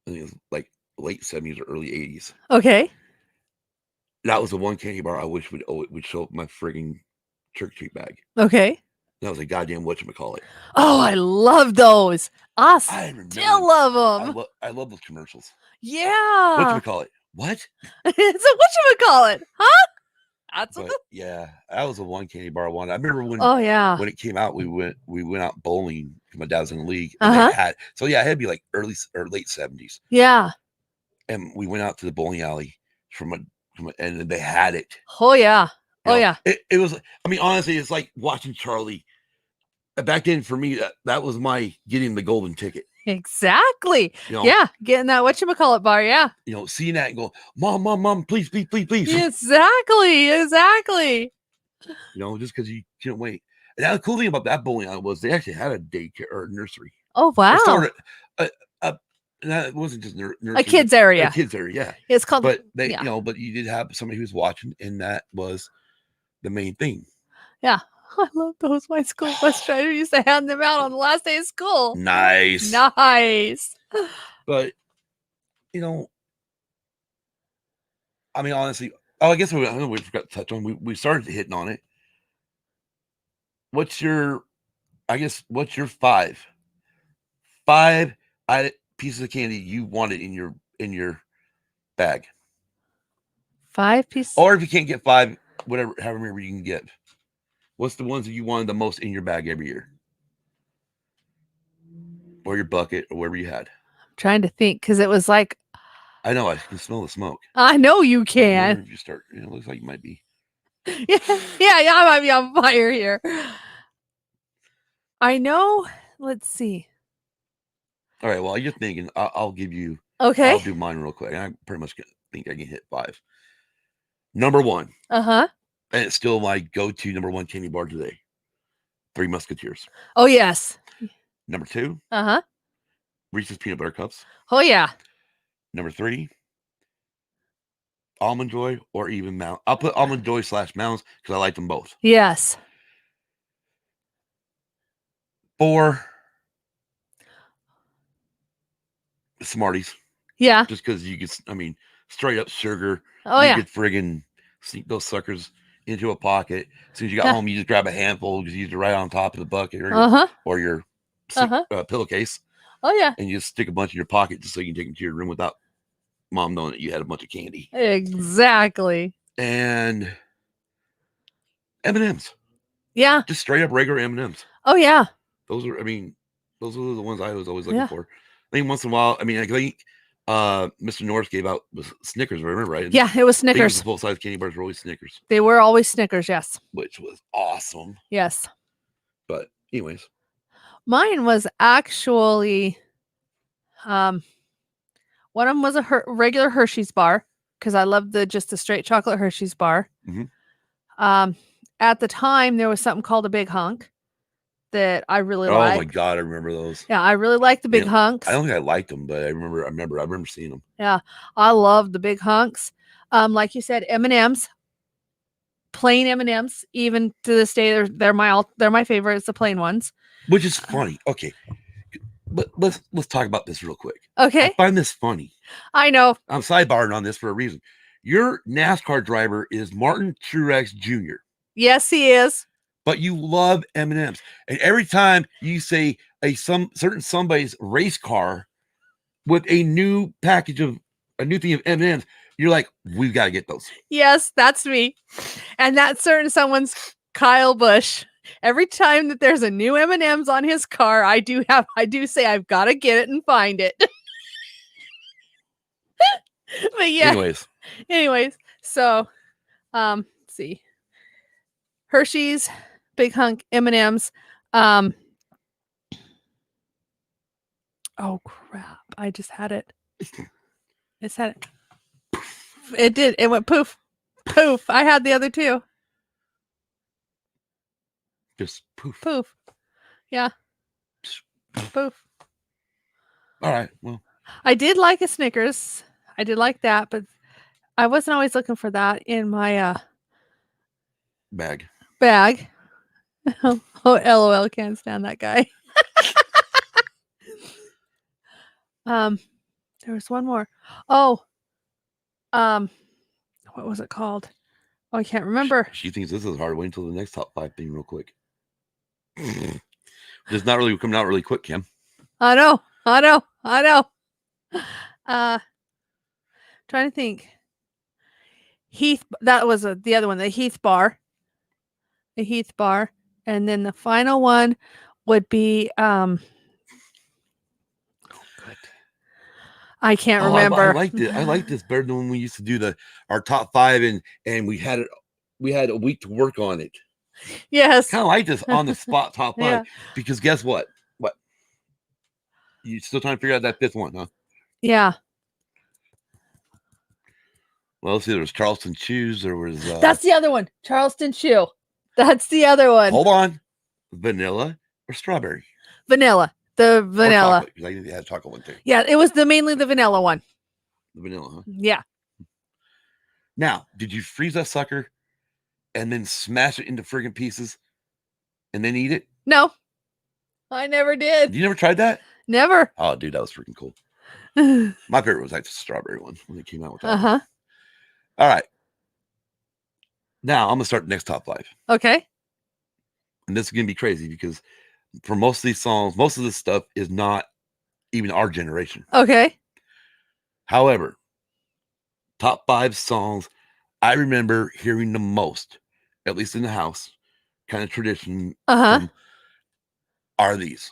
I think it was like late 70s or early 80s. Okay. That was the one candy bar I wish would show up in my frigging trick or treat bag. Okay. That was a goddamn whatchamacallit. Oh, I love those. I still love them. I love those commercials. Yeah. Whatchamacallit? What? It's a whatchamacallit, huh? That's But yeah, that was the one candy bar I wanted. I remember when when it came out, we went out bowling. My dad was in the league, and they had it had to be like early or late 70s. Yeah. And we went out to the bowling alley and they had it. Oh yeah. Oh yeah. It was. I mean, honestly, it's like watching Charlie. Back then, for me, that was my getting the golden ticket. Exactly. Yeah, getting that whatchamacallit bar. Yeah. Seeing that and go, mom, please. Exactly. Just because you couldn't wait. And the cool thing about that bowling alley was they actually had a daycare or nursery. Oh wow! It wasn't just nursery. A kids area. Yeah. It's called. But but you did have somebody who was watching, and that was the main thing. Yeah. I love those. My school bus driver used to hand them out on the last day of school. Nice. But, I mean, honestly, I guess we forgot to touch on. We started hitting on it. What's your five pieces of candy you wanted in your bag? 5 pieces? Or if you can't get 5, however many you can get. What's the ones that you wanted the most in your bag every year? Or your bucket, or wherever you had. I'm trying to think, because it was like... I know, I can smell the smoke. I know you can. If you start, it looks like you might be. yeah, I might be on fire here. I know. Let's see. All right, well, you're thinking, I'll give you... Okay. I'll do mine real quick. I pretty much think I can hit 5. Number 1. Uh-huh. And it's still my go-to number 1 candy bar today. 3 Musketeers. Oh, yes. Number 2. Uh-huh. Reese's Peanut Butter Cups. Oh, yeah. Number 3. Almond Joy or even Mounds. I'll put Almond Joy / Mounds because I like them both. Yes. 4. Smarties. Yeah. Just because you could, straight up sugar. Oh, you could friggin' sneak those suckers into a pocket. As soon as you got home, you just grab a handful because you used it right on top of the bucket or your pillowcase. Oh, yeah. And you just stick a bunch in your pocket just so you can take them to your room without mom knowing that you had a bunch of candy. Exactly. And M&Ms. Yeah. Just straight up regular M&Ms. Oh, yeah. Those are the ones I was always looking for. I think once in a while, I think Mr. Norris gave out was Snickers, remember, right? Yeah, it was Snickers. The full-size candy bars were always Snickers. They were always Snickers, yes. Which was awesome. Yes. But anyways. Mine was actually, one of them was a regular Hershey's bar because I loved just the straight chocolate Hershey's bar. Mm-hmm. At the time, there was something called a Big Hunk that I really liked. Oh my God, I remember those. Yeah, I really liked the Big Hunks. I don't think I liked them, but I remember seeing them. Yeah, I loved the Big Hunks. Like you said, M&Ms, plain M&Ms. Even to this day, they're my favorite. It's the plain ones. Which is funny. Okay, but let's talk about this real quick. Okay, I find this funny. I know. I'm sidebarring on this for a reason. Your NASCAR driver is Martin Truex Jr. Yes, he is. But you love M&Ms, and every time you say somebody's race car with a new thing of M&Ms, you're like, we've got to get those. Yes, that's me, and that certain someone's Kyle Busch. Every time that there's a new M&Ms on his car, I do say I've got to get it and find it. But yeah. Anyways, so let's see. Hershey's, Big Hunk, M&Ms. Oh crap! I just had it. It did. It went poof, poof. I had the other two. Just poof. Poof. Yeah. Poof. All right. Well, I did like a Snickers. I did like that, but I wasn't always looking for that in my bag. bag. Oh, LOL, can't stand that guy. There was one more. Oh, what was it called? Oh, I can't remember. She thinks this is hard. Wait until the next top 5 thing, real quick. It's not really coming out really quick, Kim. I know. Trying to think. Heath. That was the other one. The Heath bar. And then the final one would be good. I can't remember. I liked it. I like this better than when we used to do our top 5 and we had a week to work on it. Yes. Kind of like this on the spot top 5 Yeah. because guess what? What? You still trying to figure out that 5th one, huh? Yeah. Well, let's see. There was Charleston Chews. There was. That's the other one. Charleston Chew. That's the other one. Hold on. Vanilla or strawberry? Vanilla. The vanilla. Or chocolate. I had a chocolate one too. Yeah, it was mainly the vanilla one. The vanilla, huh? Yeah. Now, did you freeze that sucker and then smash it into friggin' pieces and then eat it? No, I never did. You never tried that? Never. Oh, dude, that was freaking cool. My favorite was actually the strawberry one when they came out with that. Uh-huh. All right. Now, I'm going to start the next top 5. Okay. And this is going to be crazy because for most of these songs, most of this stuff is not even our generation. Okay. However, top 5 songs I remember hearing the most, at least in the house, kind of tradition, are these.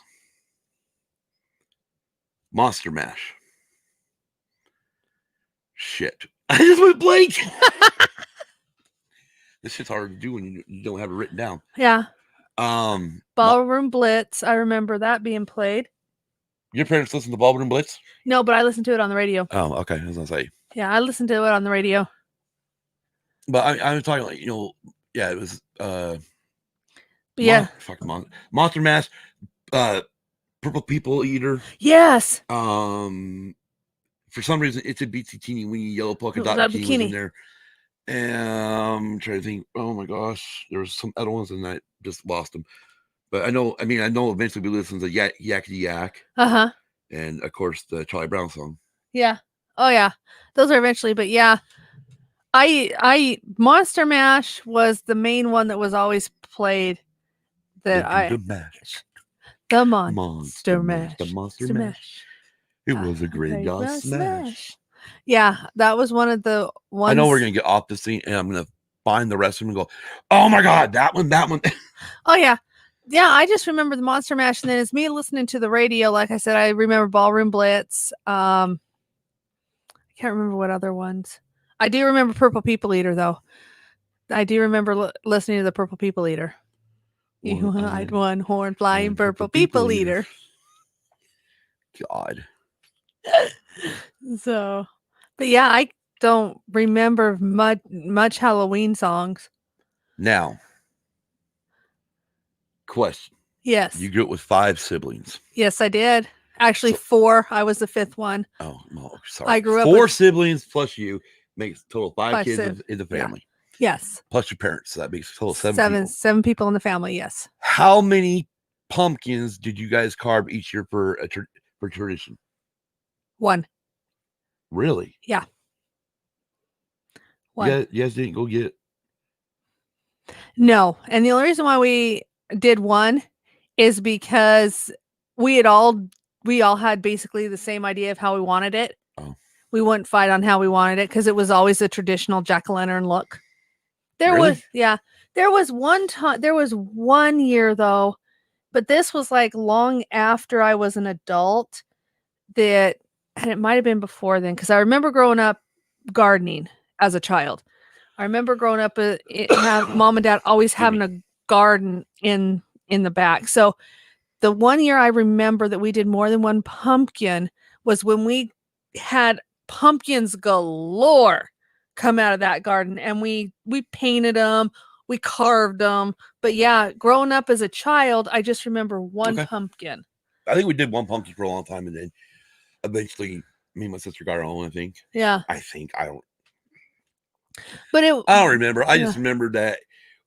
Monster Mash. Shit. I just went blank. This shit's hard to do when you don't have it written down. Yeah. Ballroom Blitz. I remember that being played. Your parents listen to Ballroom Blitz? No, but I listened to it on the radio. Oh, okay. I was gonna say. Yeah, I listened to it on the radio. But I'm talking like, yeah, it was yeah. Monster Mash, Purple People Eater. Yes. For some reason, it's a BT Teeny Weeny Yellow Polka Dot Bikini was in there. And I'm trying to think. Oh my gosh, there was some other ones, and I just lost them. But I know eventually we listened to Yakety Yak. And of course the Charlie Brown song. Yeah. Oh yeah, those are eventually. But yeah, I Monster Mash was the main one that was always played. The Monster Mash. The Monster Mash. It was a graveyard smash. Yeah, that was one of the ones. I know we're gonna get off the scene, and I'm gonna find the rest of them and go, "Oh my god, that one!" Oh yeah, yeah. I just remember the Monster Mash, and then it's me listening to the radio. Like I said, I remember Ballroom Blitz. I can't remember what other ones. I do remember Purple People Eater, though. I do remember listening to the Purple People Eater. I'd one horn flying purple people eater. God. So, but yeah, I don't remember much Halloween songs. Now, question. Yes. You grew up with 5 siblings. Yes, I did. Actually, 4. I was the 5th one. Oh, sorry. I grew up 4 siblings plus you makes total 5 5 kids in the family. Yeah. Yes. Plus your parents. So that makes a total 7 people. 7 people in the family, yes. How many pumpkins did you guys carve each year for tradition? 1. Really? Yeah. 1. You guys didn't go get it? No. And the only reason why we did 1 is because we all had basically the same idea of how we wanted it. Oh. We wouldn't fight on how we wanted it because it was always a traditional jack-o'-lantern look. There was one time. There was 1 year though, but this was like long after I was an adult. And it might have been before then because I remember growing up gardening as a child. I remember growing up, mom and dad always having a garden in the back. So the 1 year I remember that we did more than 1 pumpkin was when we had pumpkins galore come out of that garden, and we painted them, we carved them. But yeah, growing up as a child, I just remember 1 pumpkin. I think we did one pumpkin for a long time, and then eventually me and my sister got our own. I think. Yeah. I don't. But I don't remember. I just remember that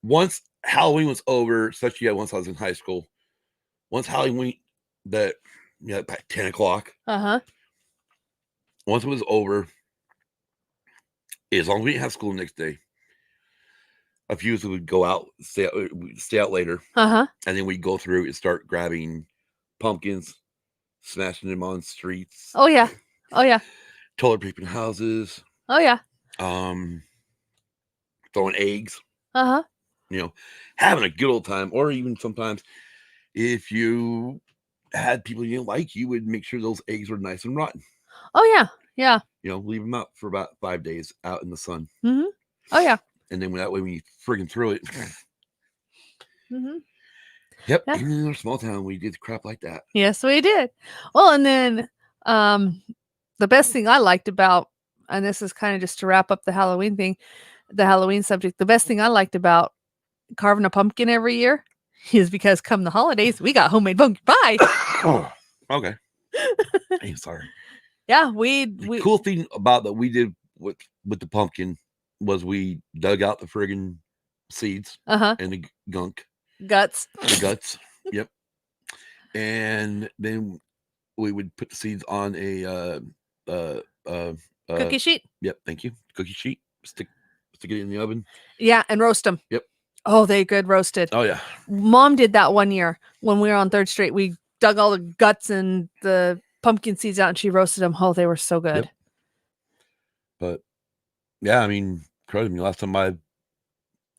once Halloween was over, especially once I was in high school. Once Halloween, that about 10 o'clock. Once it was over, as long as we didn't have school the next day, a few of us would go out, stay out later, and then we'd go through and start grabbing pumpkins, smashing them on streets. Oh yeah, toilet papering houses. Oh yeah. Throwing eggs. Having a good old time, or even sometimes if you had people you didn't like, you would make sure those eggs were nice and rotten. Oh yeah. Leave them out for about 5 days out in the sun. Oh yeah. And then that way, when you friggin' throw it. Yep. Yeah. Even in our small town, we did crap like that. Yes, we did. Well, and then the best thing I liked about, and this is kind of just to wrap up the Halloween thing, the Halloween subject, the best thing I liked about carving a pumpkin every year is because come the holidays, we got homemade pumpkin pie. Oh, okay. I'm sorry. Yeah, the cool thing about that we did with the pumpkin was we dug out the friggin' seeds and the guts. The guts. Yep. And then we would put the seeds on a cookie sheet. Yep, thank you. Cookie sheet. Stick it in the oven. Yeah, and roast them. Yep. Oh, they good roasted. Oh yeah. Mom did that one year when we were on 3rd Street. We dug all the guts and the pumpkin seeds out, and she roasted them. Oh, they were so good. Yep. But yeah, I mean, last time I've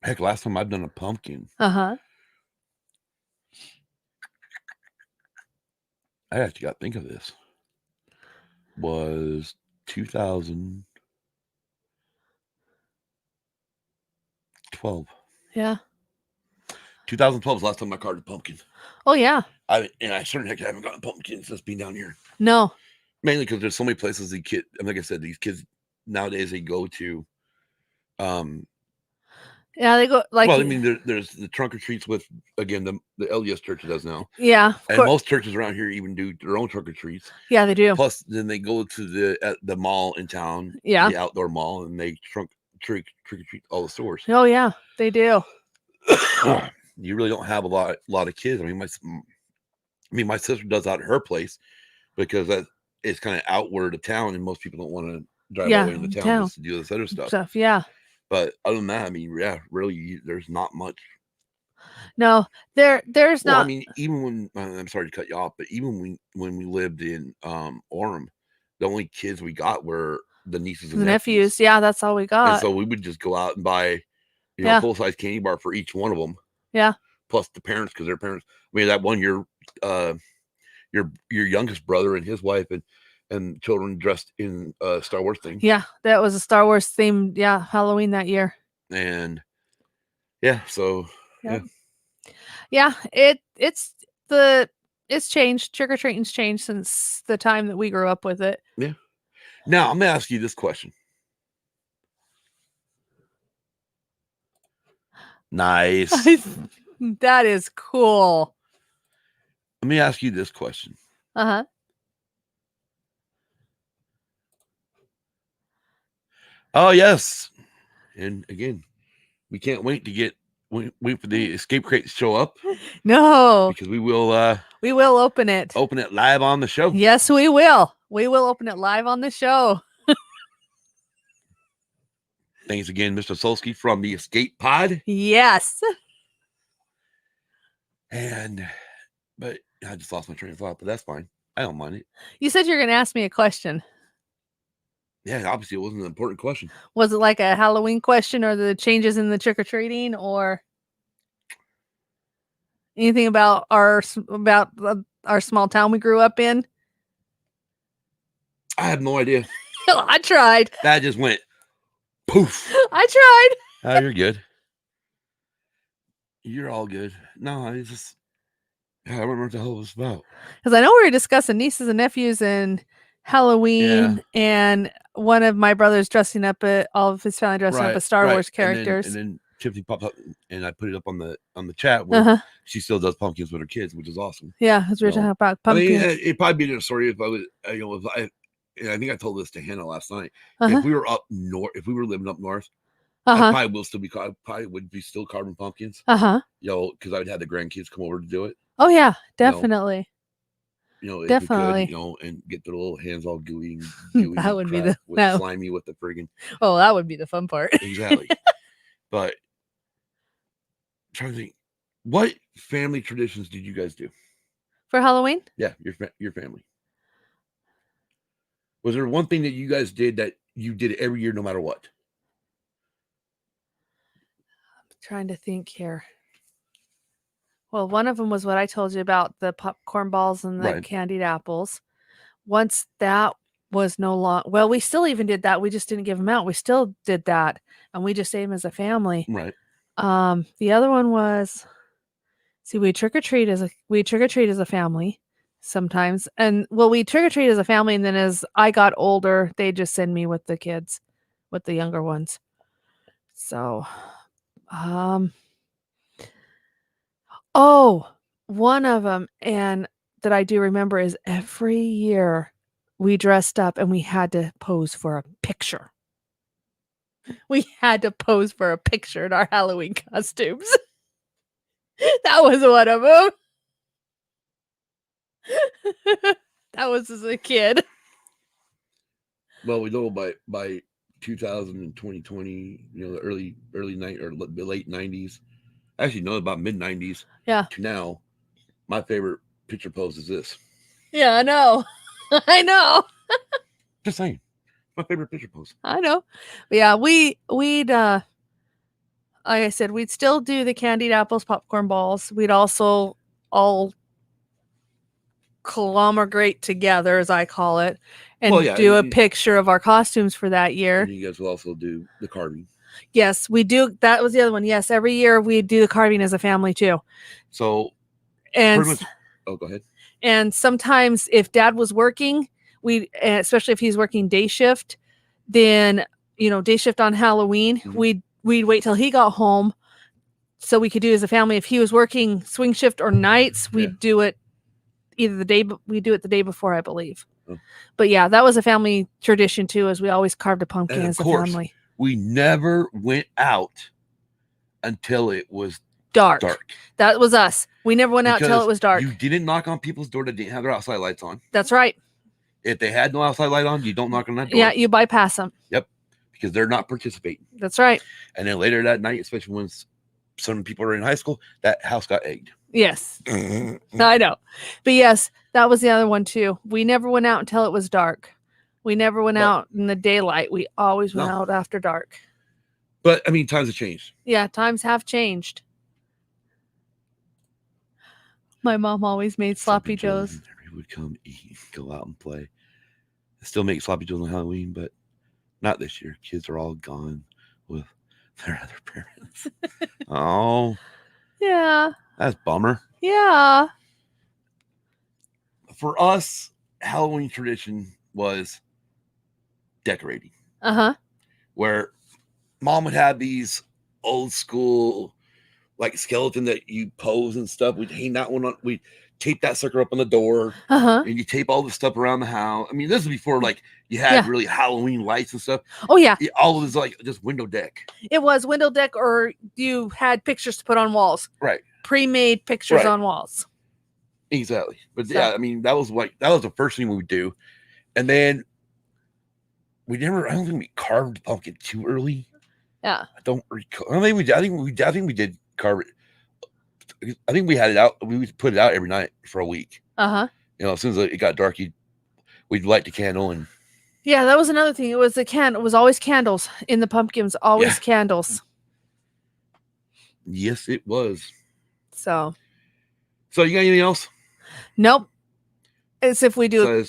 done a pumpkin. I actually got to think of this. Was 2012. Yeah. 2012 was the last time I carved a pumpkin. Oh yeah. I certainly haven't gotten pumpkins since being down here. No. Mainly because there's so many places like I said, these kids nowadays they go to. Yeah, they go like. Well, I mean, there's the trunk or treats with again the LDS church does now. Yeah, and most churches around here even do their own trunk or treats. Yeah, they do. Plus, then they go to the mall in town. Yeah, the outdoor mall, and they trick or treat all the stores. Oh yeah, they do. You really don't have a lot of kids. I mean, my sister does out at her place because that is kind of outward of town, and most people don't want to drive all the way into town just to do this other stuff. Yeah. But other than that, I mean, yeah, really, there's not much. No, there's not. I mean, even when I'm sorry to cut you off, but even when we lived in Orem, the only kids we got were the nieces and nephews. Yeah, that's all we got. And so we would just go out and buy, full size candy bar for each one of them. Yeah. Plus the parents, because their parents. I mean, that one year, your youngest brother and his wife and children dressed in Star Wars thing. Yeah, that was a Star Wars themed. Yeah, Halloween that year. And yeah, so yeah, it's changed. Trick or treating's changed since the time that we grew up with it. Yeah. Now I'm gonna ask you this question. Nice. That is cool. Let me ask you this question. Oh yes, and again, we can't wait to wait for the escape crate to show up. No, because we will open it. Open it live on the show. Yes, we will. We will open it live on the show. Thanks again, Mr. Solsky from the Escape Pod. Yes. But I just lost my train of thought, but that's fine. I don't mind it. You said you're going to ask me a question. Yeah, obviously it wasn't an important question. Was it like a Halloween question or the changes in the trick-or-treating or anything about our small town we grew up in? I have no idea. I tried. That just went poof. I tried. Oh, you're good. You're all good. No, it's just I don't remember what the hell it was about. Because I know we were discussing nieces and nephews and Halloween and one of my brothers dressing up all of his family dressing up as Star Wars characters. And then Tiffany popped up, and I put it up on the chat where she still does pumpkins with her kids, which is awesome. Yeah, because we're talking about pumpkins. I mean, it'd probably be a different story if I was, and I think I told this to Hannah last night. If we were up north, if we were living up north, I probably would be still carving pumpkins. Because I would have the grandkids come over to do it. Oh yeah, definitely. Definitely. If we could, and get their little hands all gooey and that would be slimy with the friggin'. Oh, that would be the fun part. Exactly. But I'm trying to think, what family traditions did you guys do for Halloween? Yeah, your family. Was there one thing that you guys did that you did every year, no matter what? I'm trying to think here. Well, one of them was what I told you about, the popcorn balls and the candied apples. Once that was no longer, well, we still even did that. We just didn't give them out. We still did that, and we just ate them as a family. Right. The other one was, we trick or treat as a family sometimes, and we trick or treat as a family, and then as I got older, they just send me with the kids, with the younger ones. So, one of them, and that I do remember, is every year we dressed up and we had to pose for a picture. We had to pose for a picture in our Halloween costumes. That was one of them. That was as a kid. Well, we know by 2000 and 2020, the early night or the late 90s. Actually, no, about mid 90s. Yeah. To now, my favorite picture pose is this. Yeah, I know. I know. Just saying, my favorite picture pose. I know. But yeah, we'd like I said, we'd still do the candied apples, popcorn balls. We'd also all conglomerate together, as I call it, and do a picture of our costumes for that year. And you guys will also do the carving. Yes, we do. That was the other one. Yes, every year we do the carving as a family too. So, and go ahead. And sometimes if Dad was working, especially if he's working day shift, then day shift on Halloween, we'd wait till he got home so we could do it as a family. If he was working swing shift or nights, we'd do it either we do it the day before, I believe. Oh. But yeah, that was a family tradition too, as we always carved a pumpkin as a family. We never went out until it was dark. That was us. We never went out until it was dark. You didn't knock on people's door that didn't have their outside lights on. That's right. If they had no outside light on, you don't knock on that door. Yeah, you bypass them. Yep, because they're not participating. That's right. And then later that night, especially when some people are in high school, that house got egged. Yes. I know. But yes, that was the other one too. We never went out until it was dark. We never went out in the daylight. We always went out after dark. But I mean, times have changed. Yeah, times have changed. My mom always made sloppy joes. We would come eat, go out and play. I still make sloppy joes on Halloween, but not this year. Kids are all gone with their other parents. Oh. Yeah. That's a bummer. Yeah. For us, Halloween tradition was decorating. Where Mom would have these old school like skeleton that you pose and stuff. We'd hang that one on, we'd tape that sucker up on the door, and you tape all the stuff around the house. I mean, this is before like you had really Halloween lights and stuff. Oh yeah. All of this like just window deck. It was window deck, or you had pictures to put on walls. Right. Pre-made pictures on walls. Exactly. But yeah, I mean, that was the first thing we would do. And then I don't think we carved the pumpkin too early. Yeah. I don't recall. I think we did carve it. I think we had it out. We would put it out every night for a week. As soon as it got dark, we'd light the candle and. Yeah, that was another thing. It was it was always candles in the pumpkins. Always candles. Yes, it was. So you got anything else? Nope. As if we do.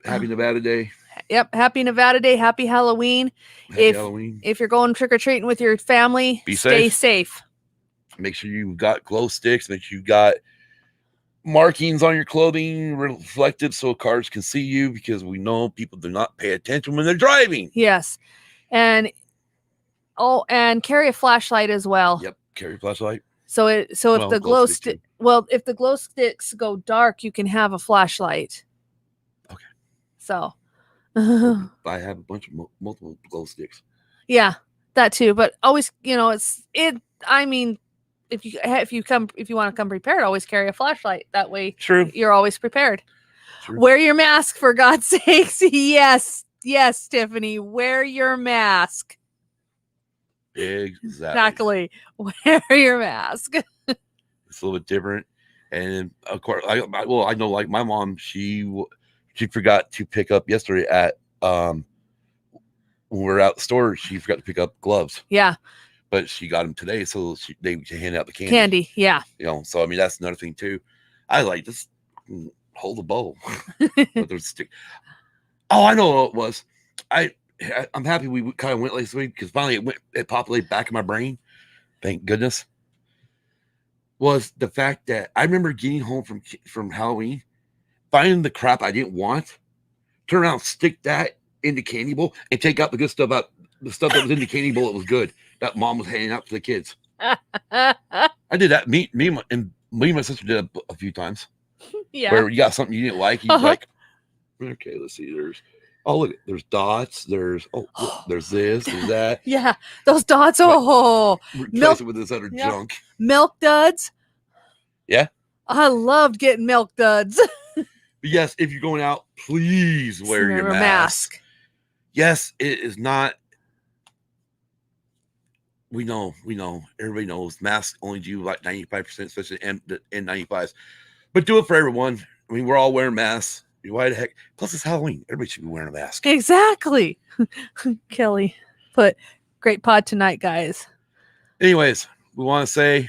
Happy Nevada Day. Yep. Happy Nevada Day. Happy Halloween. Halloween. If you're going trick-or-treating with your family, stay safe. Make sure you've got glow sticks. Make sure you got markings on your clothing reflective so cars can see you, because we know people do not pay attention when they're driving. Yes. And Oh, and carry a flashlight as well. Yep, carry a flashlight. So if the glow stick if the glow sticks go dark, you can have a flashlight. Okay. So I have a bunch of multiple glow sticks. Yeah, that too. But always, I mean, if you want to come prepared, always carry a flashlight. That way, True. You're always prepared. True. Wear your mask, for God's sakes. Yes, Tiffany, wear your mask. Exactly. Wear your mask. It's a little bit different, and of course, I know, like my mom, she forgot to pick up yesterday at when we were out the store. She forgot to pick up gloves. Yeah. But she got them today, so they hand out the candy. Candy, yeah. So I mean that's another thing too. I like just hold the bowl. But there's stick. Oh, I know what it was. I'm happy we kind of went last week because finally it populated back in my brain. Thank goodness. Was the fact that I remember getting home from Halloween, finding the crap I didn't want, turn around, stick that in the candy bowl, and take out the good stuff out. The stuff that was in the candy bowl, it was good. That mom was handing out to the kids. I did that. Me and my sister did it a few times. Yeah. Where you got something you didn't like, you like, okay, let's see. There's dots. There's this, there's that. Yeah, those dots. Oh, replace it with this other junk. Milk duds. Yeah. I loved getting milk duds. But yes, if you're going out, please wear your mask. Yes, it is not. We know. Everybody knows masks only do like 95%, especially the N95s. But do it for everyone. I mean, we're all wearing masks. Why the heck? Plus, it's Halloween. Everybody should be wearing a mask. Exactly. Kelly put great pod tonight, guys. Anyways, we want to say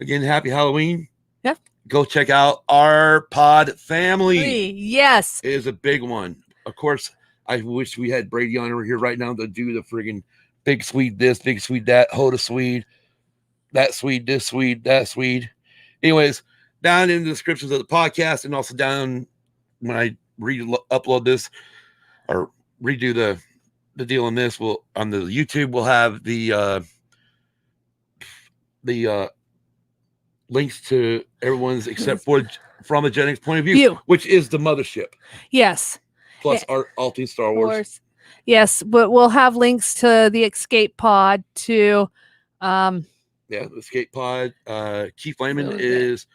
again, happy Halloween. Yep. Go check out our pod family. Yes. It is a big one. Of course, I wish we had Brady on over here right now to do the friggin' big Swede this, big Swede that, Hoda Swede, that Swede, this Swede, that Swede. Anyways, down in the descriptions of the podcast and also down when I upload this or redo the deal on this, on the YouTube, we'll have the links to everyone's except for from a Genetics point of view, which is the mothership. Yes. Plus all things Star Wars. Yes, but we'll have links to the Escape Pod to the Escape Pod. Keith Layman does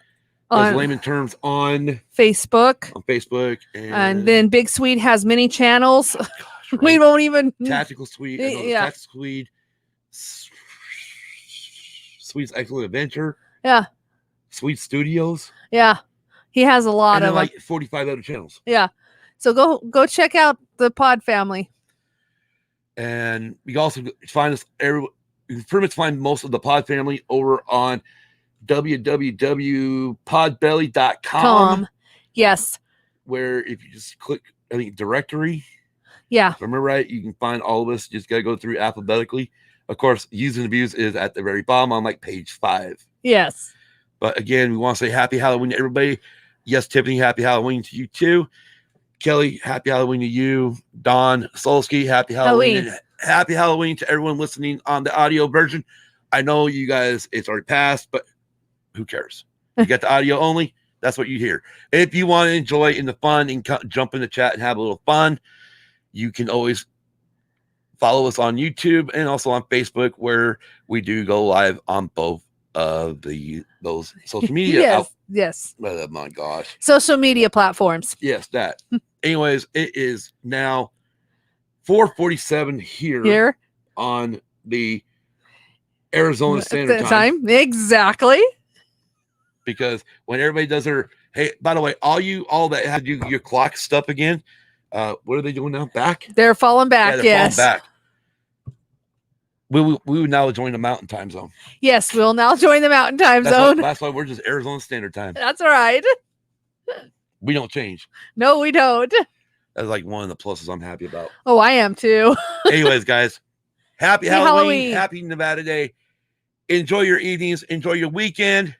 layman terms on Facebook. And then Big Swede has many channels. Oh, gosh, right. We won't even Tactical Swede. Tactical Swede. Swede's Excellent Adventure. Yeah. Swede Studios. Yeah. He has a lot of like 45 other channels. Yeah. So go check out the pod family. And you can also find us you can pretty much find most of the pod family over on www.podbelly.com. Yes. Where if you just click directory. Yeah. Remember right, you can find all of us. You just gotta go through alphabetically. Of course, Use and Abuse is at the very bottom on like page 5. Yes. But again, we want to say happy Halloween to everybody. Yes, Tiffany, happy Halloween to you too. Kelly, happy Halloween to you. Don Solsky, happy Halloween. And happy Halloween to everyone listening on the audio version. I know you guys, it's already passed, but who cares? You got the audio only. That's what you hear. If you want to enjoy in the fun and jump in the chat and have a little fun, you can always follow us on YouTube and also on Facebook, where we do go live on both of those social media. Yes. Oh my gosh. Social media platforms. Yes, that. Anyways, it is now 4:47 here on the Arizona Standard Time. Exactly. Because when everybody does hey, by the way, all that had to do your clock stuff again, what are they doing now? Back? They're falling back. Yeah, they're falling back. We would now join the Mountain Time Zone. Yes, we'll now join the Mountain Time Zone. That's why we're just Arizona Standard Time. That's right. We don't change. No, we don't. That's like one of the pluses I'm happy about. Oh, I am too. Anyways, guys, happy Halloween. Happy Nevada Day. Enjoy your evenings. Enjoy your weekend.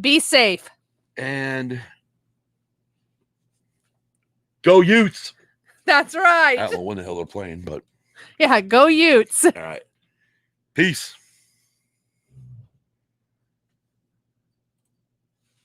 Be safe. And go Utes. That's right. I don't know when the hell they're playing, but Yeah, go Utes. All right. Peace.